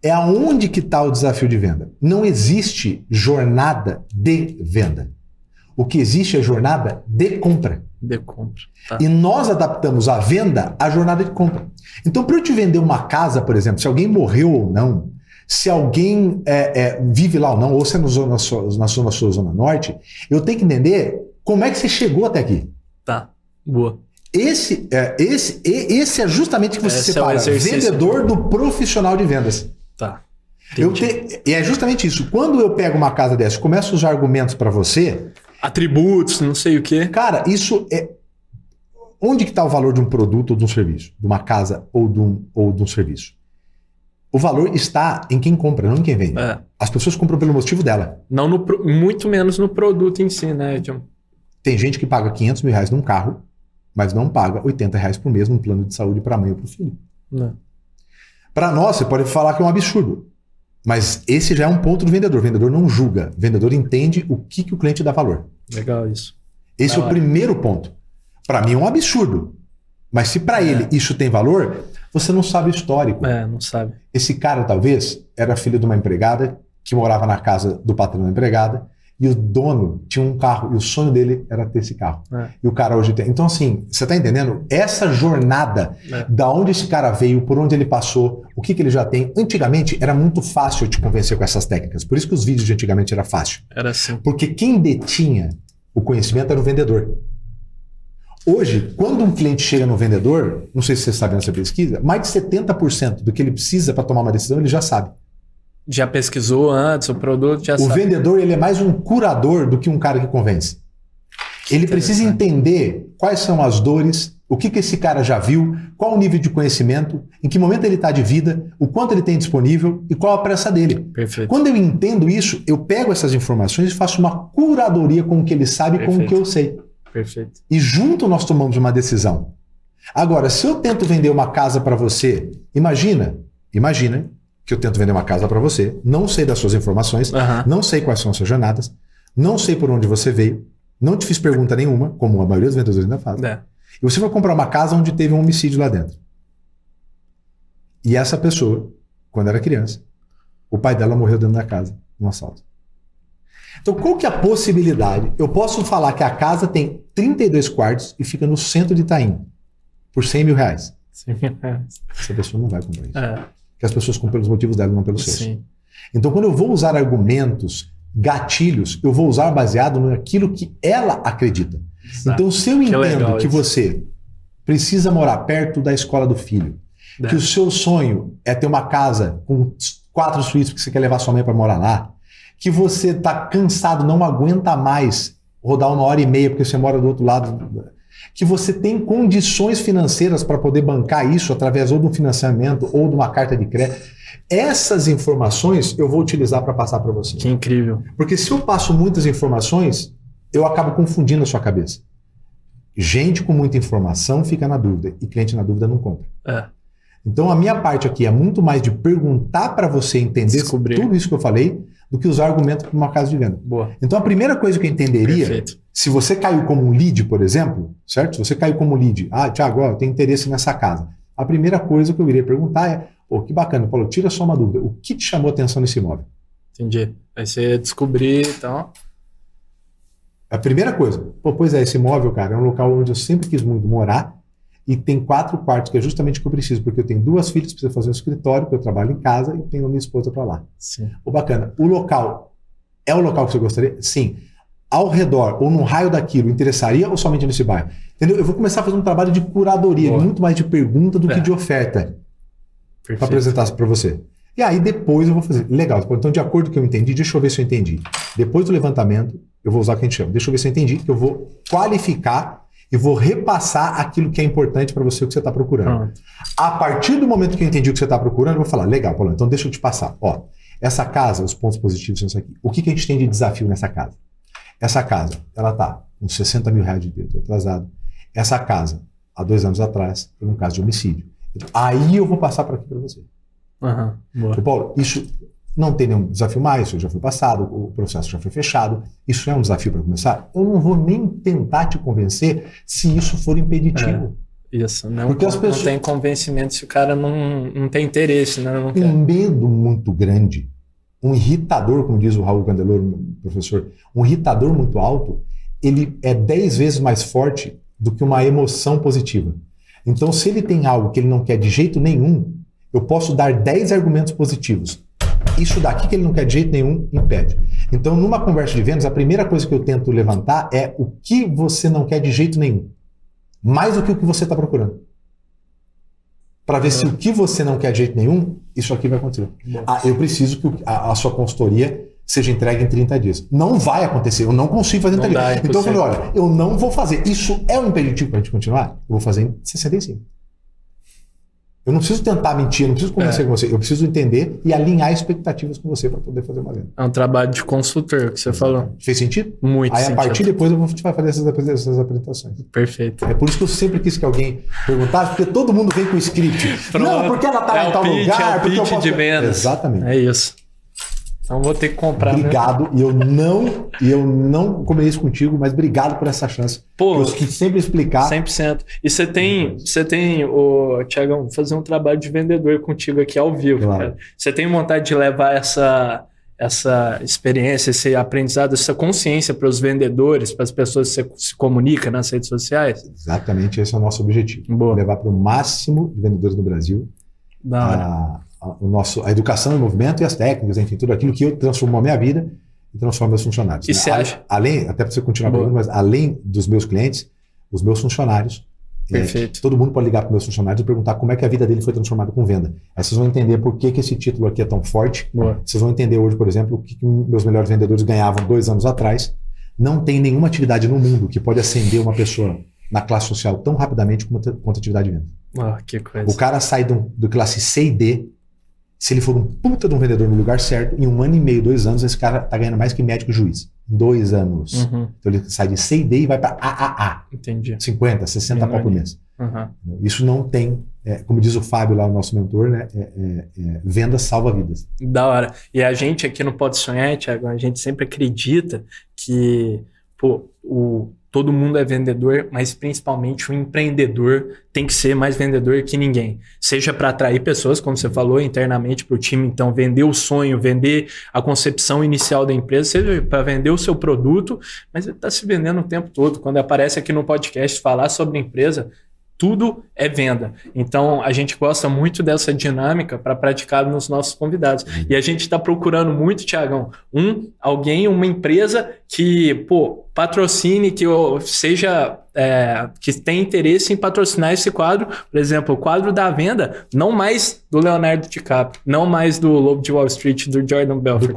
é aonde que está o desafio de venda. Não existe jornada de venda. O que existe é jornada de compra. De compra. Tá. E nós adaptamos a venda à jornada de compra. Então, para eu te vender uma casa, por exemplo, se alguém morreu ou não, se alguém vive lá ou não, ou se é na zona sul ou zona norte, eu tenho que entender como é que você chegou até aqui. Tá, boa. Esse é justamente o que você separa vendedor do profissional de vendas. Tá. E é justamente isso. Quando eu pego uma casa dessa e começo a usar argumentos para você... Atributos, não sei o quê. Cara, isso é... Onde que está o valor de um produto ou de um serviço? De uma casa ou de um serviço? O valor está em quem compra, não em quem vende. As pessoas compram pelo motivo dela. Não muito menos no produto em si, né, John? Tem gente que paga 500 mil reais num carro, mas não paga 80 reais por mês num plano de saúde para a mãe ou para o filho. Para nós, você pode falar que é um absurdo. Mas esse já é um ponto do vendedor. O vendedor não julga. O vendedor entende o que o cliente dá valor. Legal isso. Esse é o primeiro ponto. Para mim é um absurdo. Mas se para ele isso tem valor, você não sabe o histórico. Não sabe. Esse cara, talvez, era filho de uma empregada que morava na casa do patrão da empregada e o dono tinha um carro e o sonho dele era ter esse carro. E o cara hoje tem. Então, assim, você tá entendendo? Essa jornada, da onde esse cara veio, por onde ele passou, o que ele já tem. Antigamente era muito fácil eu te convencer com essas técnicas. Por isso que os vídeos de antigamente era fácil. Era assim. Porque quem detinha o conhecimento era o vendedor. Hoje, quando um cliente chega no vendedor, não sei se você sabe nessa pesquisa, mais de 70% do que ele precisa para tomar uma decisão, ele já sabe. Já pesquisou antes o produto, já sabe. O vendedor, ele é mais um curador do que um cara que convence. Ele precisa entender quais são as dores, o que esse cara já viu, qual o nível de conhecimento, em que momento ele está de vida, o quanto ele tem disponível e qual a pressa dele. Perfeito. Quando eu entendo isso, eu pego essas informações e faço uma curadoria com o que ele sabe, com o que eu sei. Perfeito. E junto nós tomamos uma decisão. Agora, se eu tento vender uma casa para você, imagina que eu tento vender uma casa para você, não sei das suas informações, não sei quais são as suas jornadas, não sei por onde você veio, não te fiz pergunta nenhuma, como a maioria dos vendedores ainda faz. E você vai comprar uma casa onde teve um homicídio lá dentro. E essa pessoa, quando era criança, o pai dela morreu dentro da casa, num assalto. Então, qual que é a possibilidade? Eu posso falar que a casa tem 32 quartos e fica no centro de Itaim, por 100 mil reais. 100 mil reais. Essa pessoa não vai comprar isso. Que as pessoas compram pelos motivos dela, não pelos seus. Sim. Então, quando eu vou usar argumentos, gatilhos, eu vou usar baseado naquilo que ela acredita. Exato. Então, se eu entendo que você precisa morar perto da escola do filho, que o seu sonho é ter uma casa com 4 suítes porque você quer levar sua mãe para morar lá, que você está cansado, não aguenta mais rodar 1h30 porque você mora do outro lado, que você tem condições financeiras para poder bancar isso através ou de um financiamento ou de uma carta de crédito. Essas informações eu vou utilizar para passar para você. Que incrível. Porque se eu passo muitas informações, eu acabo confundindo a sua cabeça. Gente com muita informação fica na dúvida e cliente na dúvida não compra. Então a minha parte aqui é muito mais de perguntar para você entender tudo isso que eu falei do que usar argumento para uma casa de venda. Boa. Então a primeira coisa que eu entenderia, se você caiu como um lead, por exemplo, certo? Se você caiu como lead, Thiago, eu tenho interesse nessa casa. A primeira coisa que eu iria perguntar é, que bacana, Paulo, tira só uma dúvida. O que te chamou a atenção nesse imóvel? Entendi. Aí você descobrir, então... A primeira coisa, pois é, esse imóvel, cara, é um local onde eu sempre quis muito morar e tem 4 quartos, que é justamente o que eu preciso, porque eu tenho 2 filhas, preciso fazer um escritório, que eu trabalho em casa e tenho a minha esposa para lá. Sim. Bacana. O local é o local que você gostaria? Sim. Ao redor ou no raio daquilo, interessaria ou somente nesse bairro? Entendeu? Eu vou começar a fazer um trabalho de curadoria, muito mais de pergunta do que de oferta para apresentar para você. E aí depois eu vou fazer. Legal. Então, de acordo com o que eu entendi, deixa eu ver se eu entendi. Depois do levantamento, eu vou usar o que a gente chama. Deixa eu ver se eu entendi, que eu vou qualificar e vou repassar aquilo que é importante para você, o que você está procurando. A partir do momento que eu entendi o que você está procurando, eu vou falar, legal, Paulo, então deixa eu te passar. Essa casa, os pontos positivos são isso aqui. O que a gente tem de desafio nessa casa? Essa casa, ela está com 60 mil reais de dívida atrasado. Essa casa, há 2 anos atrás, foi um caso de homicídio. Aí eu vou passar por aqui para você. Paulo, isso não tem nenhum desafio mais, isso já foi passado, o processo já foi fechado. Isso é um desafio para começar? Eu não vou nem tentar te convencer se isso for impeditivo. Isso, não, porque as pessoas... não tem convencimento se o cara não tem interesse. Né? Não quer. Um medo muito grande, um irritador, como diz o Raul Candeloro, professor, um irritador muito alto, ele é 10 vezes mais forte do que uma emoção positiva. Então, se ele tem algo que ele não quer de jeito nenhum, eu posso dar 10 argumentos positivos. Isso daqui que ele não quer de jeito nenhum, impede. Então, numa conversa de vendas, a primeira coisa que eu tento levantar é o que você não quer de jeito nenhum. Mais do que o que você está procurando. Para ver se o que você não quer de jeito nenhum, isso aqui vai acontecer. Eu preciso que a sua consultoria seja entregue em 30 dias. Não vai acontecer, eu não consigo fazer em 30 dias. Então eu falei, olha, eu não vou fazer. Isso é um impeditivo para a gente continuar? Eu vou fazer em 65. Eu não preciso tentar mentir, eu não preciso convencer com você. Eu preciso entender e alinhar expectativas com você para poder fazer uma venda. É um trabalho de consultor que você falou. Fez sentido? Muito Aí sentido. A partir depois eu vou te fazer essas apresentações. Perfeito. É por isso que eu sempre quis que alguém perguntasse, porque todo mundo vem com o script. Não, porque ela está em tal lugar. É o pitch de vendas. Exatamente. É isso. Então vou ter que comprar. Obrigado. E eu não combinei isso contigo, mas obrigado por essa chance. Pô, eu quis sempre explicar. 100%. E você tem, Thiagão, vou fazer um trabalho de vendedor contigo aqui ao vivo. Claro. Cara. Você tem vontade de levar essa experiência, esse aprendizado, essa consciência para os vendedores, para as pessoas que você se comunica nas redes sociais? Exatamente, esse é o nosso objetivo. Boa. Levar para o máximo de vendedores no Brasil. Da hora. A educação em movimento e as técnicas, enfim, tudo aquilo que eu transformou a minha vida e transformo meus funcionários. E você acha? Até para você continuar perguntando, mas além dos meus clientes, os meus funcionários, perfeito. Todo mundo pode ligar para os meus funcionários e perguntar como é que a vida dele foi transformada com venda. Aí vocês vão entender por que esse título aqui é tão forte. Boa. Vocês vão entender hoje, por exemplo, o que meus melhores vendedores ganhavam 2 anos atrás. Não tem nenhuma atividade no mundo que pode acender uma pessoa na classe social tão rapidamente quanto a atividade de venda. Que coisa. O cara sai do classe C e D. Se ele for um puta de um vendedor no lugar certo, em 1 ano e meio, 2 anos, esse cara tá ganhando mais que médico e juiz. 2 anos. Então ele sai de C e D e vai para AAA. Entendi. 50, 60 pau por mês. Isso não tem, como diz o Fábio lá, o nosso mentor, né? Venda salva vidas. Da hora. E a gente aqui no Pode Sonhar, Thiago, a gente sempre acredita que todo mundo é vendedor, mas principalmente o empreendedor tem que ser mais vendedor que ninguém. Seja para atrair pessoas, como você falou, internamente para o time, então vender o sonho, vender a concepção inicial da empresa, seja para vender o seu produto, mas ele está se vendendo o tempo todo. Quando aparece aqui no podcast falar sobre a empresa, tudo é venda. Então, a gente gosta muito dessa dinâmica para praticar nos nossos convidados. E a gente está procurando muito, Thiagão, uma empresa que, patrocine, que seja, que tenha interesse em patrocinar esse quadro. Por exemplo, o quadro da venda, não mais do Leonardo DiCaprio, não mais do Lobo de Wall Street, do Jordan Belfort. Do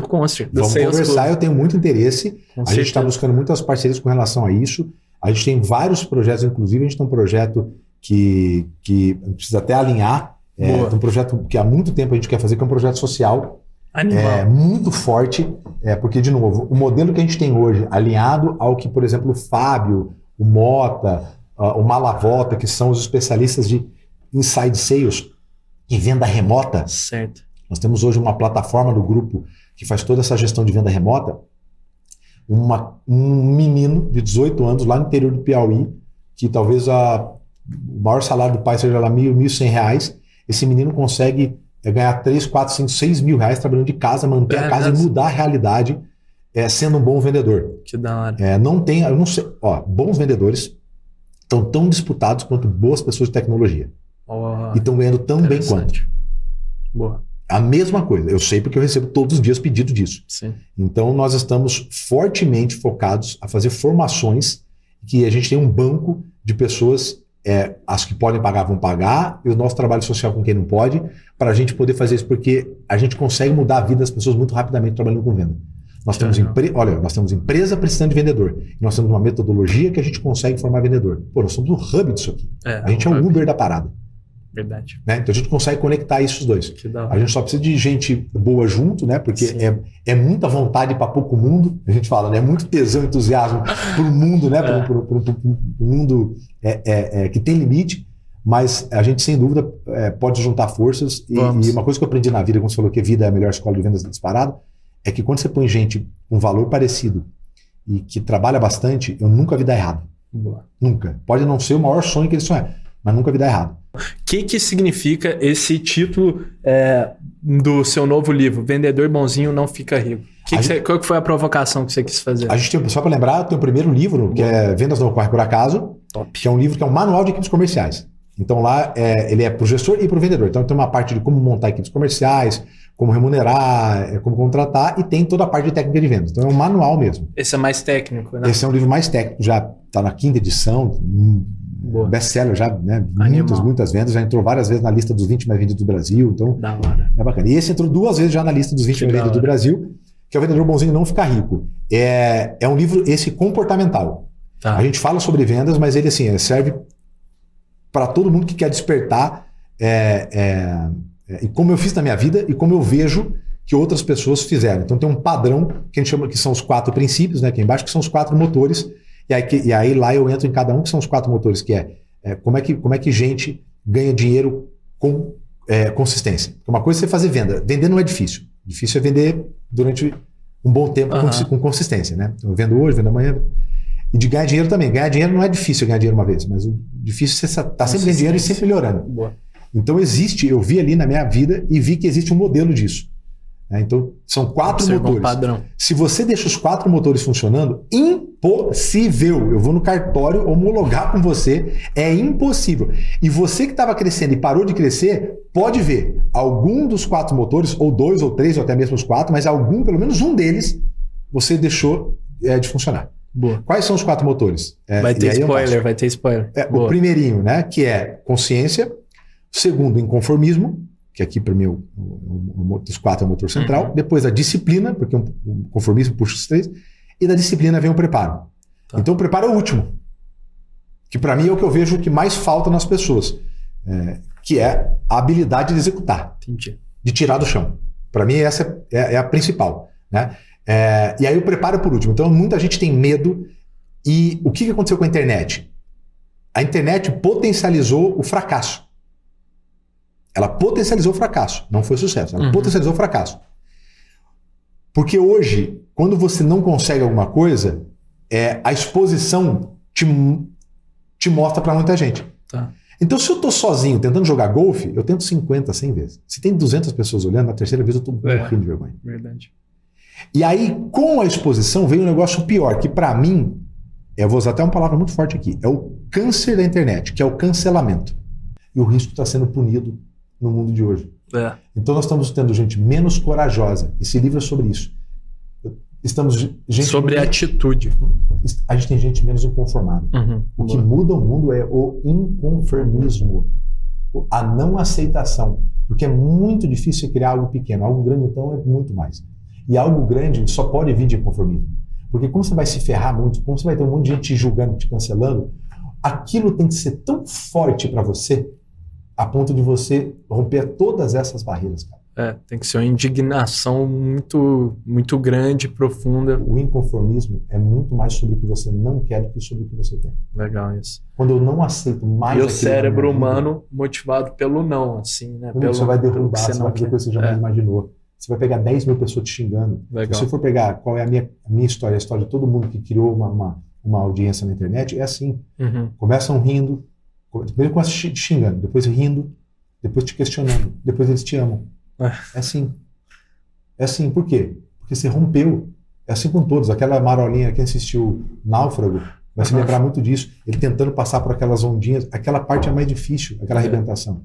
Concert. Do Vamos conversar, eu tenho muito interesse. A gente está buscando muitas parcerias com relação a isso. A gente tem vários projetos, inclusive a gente tem um projeto que precisa até alinhar. Tem um projeto que há muito tempo a gente quer fazer, que é um projeto social. Muito forte, porque, de novo, o modelo que a gente tem hoje, alinhado ao que, por exemplo, o Fábio, o Mota, o Malavota, que são os especialistas de inside sales e venda remota. Certo. Nós temos hoje uma plataforma do grupo que faz toda essa gestão de venda remota. Um menino de 18 anos lá no interior do Piauí, que talvez o maior salário do pai seja lá R$ 1.100, esse menino consegue ganhar 3, 4, 5, 6 mil reais trabalhando de casa, manter a casa e mudar a realidade, sendo um bom vendedor. Que da hora. Eu não sei, bons vendedores estão tão disputados quanto boas pessoas de tecnologia. E estão ganhando tão bem quanto. Boa. A mesma coisa, eu sei porque eu recebo todos os dias pedido disso. Sim. Então nós estamos fortemente focados a fazer formações que a gente tem um banco de pessoas, as que podem pagar vão pagar, e o nosso trabalho social com quem não pode, para a gente poder fazer isso, porque a gente consegue mudar a vida das pessoas muito rapidamente trabalhando com venda. Nós temos empresa precisando de vendedor. E nós temos uma metodologia que a gente consegue formar vendedor. Nós somos o hub disso aqui. A gente é o Uber da parada. Verdade. Né? Então a gente consegue conectar esses dois. Que da hora. A gente só precisa de gente boa junto, né? Porque é muita vontade para pouco mundo. A gente fala, né? É muito tesão, entusiasmo para o mundo, né? Para o mundo que tem limite. Mas a gente, sem dúvida, pode juntar forças. E uma coisa que eu aprendi na vida, como você falou que a vida é a melhor escola de vendas disparado, é que quando você põe gente com valor parecido e que trabalha bastante, eu nunca vi dar errado. Boa. Nunca. Pode não ser o maior sonho que eles sonham, mas nunca vi dar errado. O que significa esse título do seu novo livro, Vendedor Bonzinho Não Fica Rico? Qual que foi a provocação que você quis fazer? A gente tem, só para lembrar, tem o primeiro livro, que é Vendas Não Ocorrem por Acaso, que é um livro que é um manual de equipes comerciais. Então lá ele é para o gestor e para o vendedor. Então tem uma parte de como montar equipes comerciais, como remunerar, como contratar, e tem toda a parte de técnica de vendas. Então é um manual mesmo. Esse é mais técnico, né? Esse é um livro mais técnico, já está na 5ª edição, best-seller já, né? Muitas vendas, já entrou várias vezes na lista dos 20 mais vendidos do Brasil, então da hora. É bacana. E esse entrou 2 vezes já na lista dos 20 mais vendidos do Brasil, que é o Vendedor Bonzinho Não Ficar Rico. É um livro esse comportamental. Tá. A gente fala sobre vendas, mas ele assim, serve para todo mundo que quer despertar e como eu fiz na minha vida e como eu vejo que outras pessoas fizeram. Então tem um padrão que a gente chama que são os 4 princípios, né, aqui embaixo, que são os 4 motores. E aí lá eu entro em cada um, que são os 4 motores, que como é que gente ganha dinheiro com consistência. Uma coisa é você fazer venda. Vender não é difícil. Difícil é vender durante um bom tempo com consistência. Né? Então eu vendo hoje, vendo amanhã. E de ganhar dinheiro também. Ganhar dinheiro não é difícil ganhar dinheiro uma vez, mas o difícil é você estar sempre ganhando dinheiro e sempre melhorando. Boa. Então eu vi ali na minha vida e vi que existe um modelo disso. Então são 4 motores. Padrão. Se você deixa os 4 motores funcionando, impossível. Eu vou no cartório homologar com você, é impossível. E você que estava crescendo e parou de crescer, pode ver algum dos 4 motores, ou 2 ou 3, ou até mesmo os 4, mas pelo menos um deles, você deixou de funcionar. Boa. Quais são os 4 motores? Vai ter spoiler. O primeirinho, né, que é consciência. O segundo, inconformismo, que aqui para mim dos 4 é o motor central. Depois a disciplina, porque um conformismo puxa os 3. E da disciplina vem o preparo. Tá. Então o preparo é o último. Que para mim é o que eu vejo que mais falta nas pessoas. Que é a habilidade de executar. Entendi. De tirar do chão. Para mim essa é a principal. Né? E aí o preparo por último. Então muita gente tem medo. E o que aconteceu com a internet? A internet potencializou o fracasso. Ela potencializou o fracasso. Não foi sucesso. Ela potencializou o fracasso. Porque hoje, quando você não consegue alguma coisa, a exposição te mostra para muita gente. Tá. Então, se eu estou sozinho tentando jogar golfe, eu tento 50, 100 vezes. Se tem 200 pessoas olhando, na terceira vez eu estou morrendo de vergonha. Verdade. E aí, com a exposição, veio um negócio pior, que para mim, eu vou usar até uma palavra muito forte aqui, é o câncer da internet, que é o cancelamento. E o risco está sendo punido no mundo de hoje. Então nós estamos tendo gente menos corajosa. Esse livro é sobre isso. Sobre atitude. A gente tem gente menos inconformada. O que muda o mundo é o inconformismo, a não aceitação. Porque é muito difícil criar algo pequeno. Algo grande, então, é muito mais. E algo grande só pode vir de inconformismo. Porque como você vai se ferrar muito, como você vai ter um monte de gente te julgando, te cancelando, aquilo tem que ser tão forte para você a ponto de você romper todas essas barreiras, cara. Tem que ser uma indignação muito, muito grande, profunda. O inconformismo é muito mais sobre o que você não quer do que sobre o que você quer. Legal isso. Quando eu não aceito mais e o cérebro humano motivado pelo não, assim, né? Como você vai derrubar, você vai fazer coisa que você jamais imaginou. Você vai pegar 10 mil pessoas te xingando. Legal. Se você for pegar qual é a minha história, a história de todo mundo que criou uma audiência na internet, é assim. Começam rindo, primeiro começa te xingando, depois rindo, depois te questionando, depois eles te amam. É assim. É assim. Por quê? Porque você rompeu. É assim com todos. Aquela marolinha que assistiu Náufrago vai se lembrar muito disso. Ele tentando passar por aquelas ondinhas. Aquela parte é mais difícil, aquela arrebentação.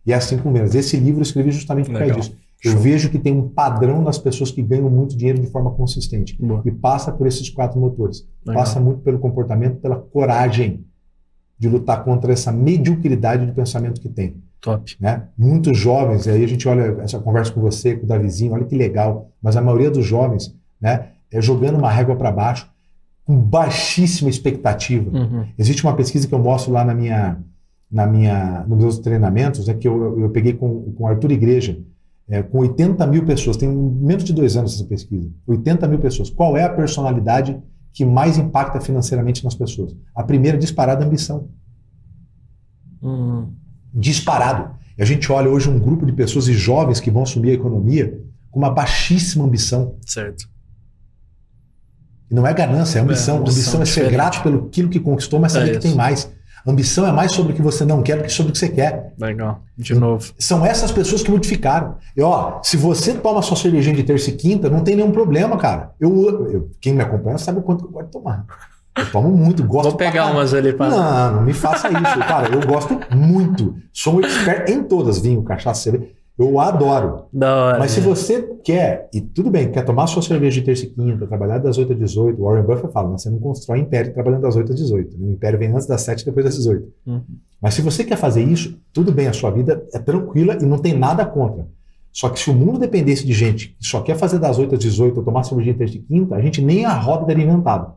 E é assim com vendas. Esse livro eu escrevi justamente por causa disso. Eu vejo que tem um padrão nas pessoas que ganham muito dinheiro de forma consistente. E passa por esses 4 motores. Passa muito pelo comportamento, pela coragem de lutar contra essa mediocridade de pensamento que tem. Top. Né? Muitos jovens, aí a gente olha essa conversa com você, com o Davizinho, olha que legal, mas a maioria dos jovens, né, jogando uma régua para baixo, com baixíssima expectativa. Existe uma pesquisa que eu mostro lá na minha nos meus treinamentos, que eu peguei com o Arthur Igreja, com 80 mil pessoas, tem menos de 2 anos essa pesquisa, 80 mil pessoas. Qual é a personalidade que mais impacta financeiramente nas pessoas? A primeira, disparada, ambição. Disparado. E a gente olha hoje um grupo de pessoas e jovens que vão assumir a economia com uma baixíssima ambição. Certo. E não é ganância, é ambição. Ambição é ser grato pelo aquilo que conquistou, mas saber que tem mais. Ambição é mais sobre o que você não quer do que sobre o que você quer. Legal. De novo. São essas pessoas que modificaram. E se você toma sua cervejinha de terça e quinta, não tem nenhum problema, cara. Quem me acompanha sabe o quanto eu gosto de tomar. Eu tomo muito, gosto. Vou pegar umas ali para. Não me faça isso, cara. Eu gosto muito. Sou um expert em todas, vinho, cachaça, cerveja. Eu adoro. Da hora. Mas se você quer, e tudo bem, quer tomar sua cerveja de terça e quinta, trabalhar das 8 às 18, Warren Buffett fala, você não constrói império trabalhando das 8 às 18. O império vem antes das 7 e depois das 18. Mas se você quer fazer isso, tudo bem, a sua vida é tranquila e não tem nada contra. Só que se o mundo dependesse de gente que só quer fazer das 8 às 18 ou tomar cerveja de terça e quinta, a gente nem a roda teria inventado.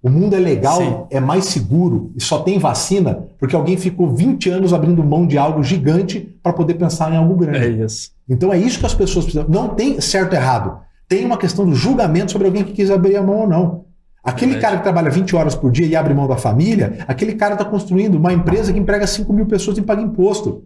O mundo é legal, sim, é mais seguro e só tem vacina porque alguém ficou 20 anos abrindo mão de algo gigante para poder pensar em algo grande. É isso. Então é isso que as pessoas precisam. Não tem certo e errado. Tem uma questão do julgamento sobre alguém que quis abrir a mão ou não. Aquele cara que trabalha 20 horas por dia e abre mão da família, aquele cara está construindo uma empresa que emprega 5 mil pessoas e paga imposto. O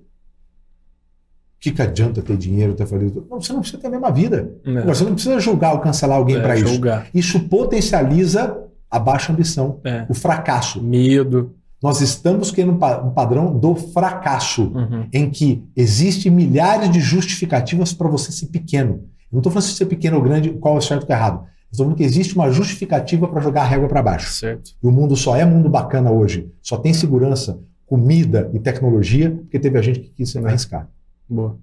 que adianta ter dinheiro, ter falido? Não, você não precisa ter a mesma vida. Você não precisa julgar ou cancelar alguém para isso. Isso potencializa a baixa ambição, o fracasso. Medo. Nós estamos criando um padrão do fracasso, em que existe milhares de justificativas para você ser pequeno. Eu não estou falando se ser pequeno ou grande, qual é certo ou errado. Estou falando que existe uma justificativa para jogar a régua para baixo. Certo. E o mundo só é mundo bacana hoje, só tem segurança, comida e tecnologia, porque teve a gente que quis se arriscar. Boa.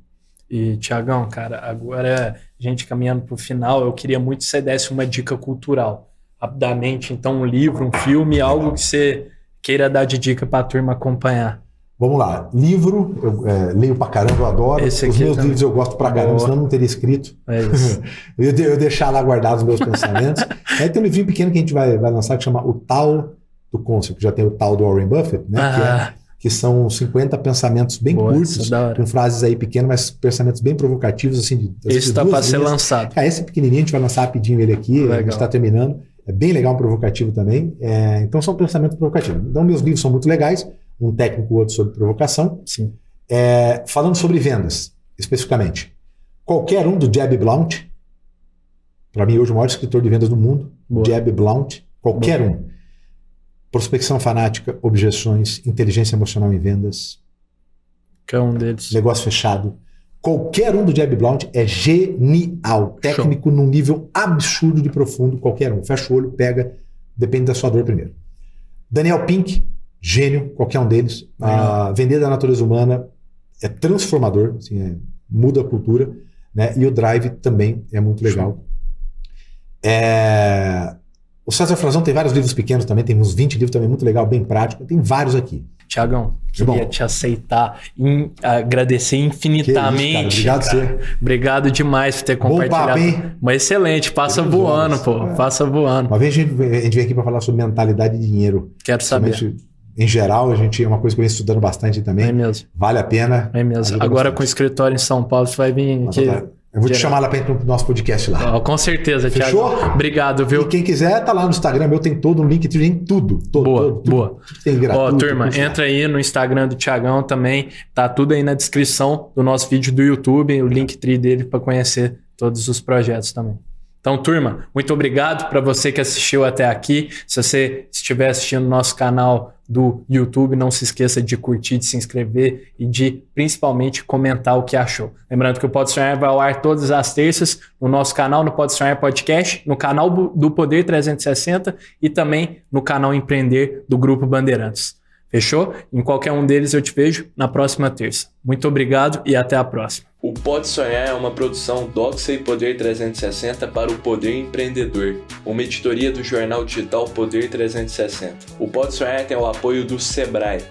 E, Tiagão, cara, agora a gente caminhando para o final, eu queria muito que você desse uma dica cultural. Rapidamente, então, um livro, um filme, algo que você queira dar de dica para a turma acompanhar. Vamos lá. Livro, eu leio pra caramba, eu adoro. Os meus livros eu gosto pra caramba, senão eu não teria escrito. É isso. eu deixar lá guardados os meus pensamentos. Aí tem um livrinho pequeno que a gente vai lançar que chama O Tal do Concept, que já tem o Tal do Warren Buffett, né? Que são 50 pensamentos bem curtos, com frases aí pequenas, mas pensamentos bem provocativos. Assim, esse está para ser lançado. Esse pequenininho, a gente vai lançar rapidinho ele aqui, a gente está terminando. É bem legal, um provocativo também. Então são pensamentos provocativos. Então meus livros são muito legais, um técnico, outro sobre provocação. Sim. Falando sobre vendas, especificamente. Qualquer um do Jeb Blount, para mim hoje o maior escritor de vendas do mundo, Jeb Blount, qualquer um. Prospecção fanática, objeções, inteligência emocional em vendas. Qualquer um deles. Negócio fechado. Qualquer um do Jeb Blount é genial. Técnico num nível absurdo de profundo. Qualquer um. Fecha o olho, pega. Depende da sua dor primeiro. Daniel Pink, gênio. Qualquer um deles. Vender da natureza humana é transformador. Assim, muda a cultura. Né? E o Drive também é muito legal. O César Frazão tem vários livros pequenos também. Tem uns 20 livros também muito legal, bem prático. Tem vários aqui. Tiagão, queria te aceitar e agradecer infinitamente. Isso, cara. Obrigado, cara. Obrigado demais por ter compartilhado. Bom papo, hein? Mas excelente, passa voando, pô. Passa voando. Uma vez a gente vem aqui para falar sobre mentalidade e dinheiro. Quero saber. Em geral, é uma coisa que eu venho estudando bastante também. É mesmo. Vale a pena. É mesmo. Agora bastante. Com o escritório em São Paulo, você vai vir aqui. Eu vou te chamar lá para ir pro nosso podcast lá. Com certeza, Fechou? Thiago. Obrigado, viu? E quem quiser, tá lá no Instagram, eu tenho todo um link, tem tudo. Boa. Tudo tem gratuito. Turma, entra aí no Instagram do Thiagão também. Tá tudo aí na descrição do nosso vídeo do YouTube, o Linktree dele para conhecer todos os projetos também. Então, turma, muito obrigado para você que assistiu até aqui. Se você estiver assistindo no nosso canal do YouTube, não se esqueça de curtir, de se inscrever e de, principalmente, comentar o que achou. Lembrando que o Pode Sonhar vai ao ar todas as terças no nosso canal, no Pode Sonhar Podcast, no canal do Poder 360 e também no canal Empreender do Grupo Bandeirantes. Fechou? Em qualquer um deles eu te vejo na próxima terça. Muito obrigado e até a próxima. O Pode Sonhar é uma produção Doxa e Poder 360 para o Poder Empreendedor, uma editoria do jornal digital Poder 360. O Pode Sonhar tem o apoio do Sebrae.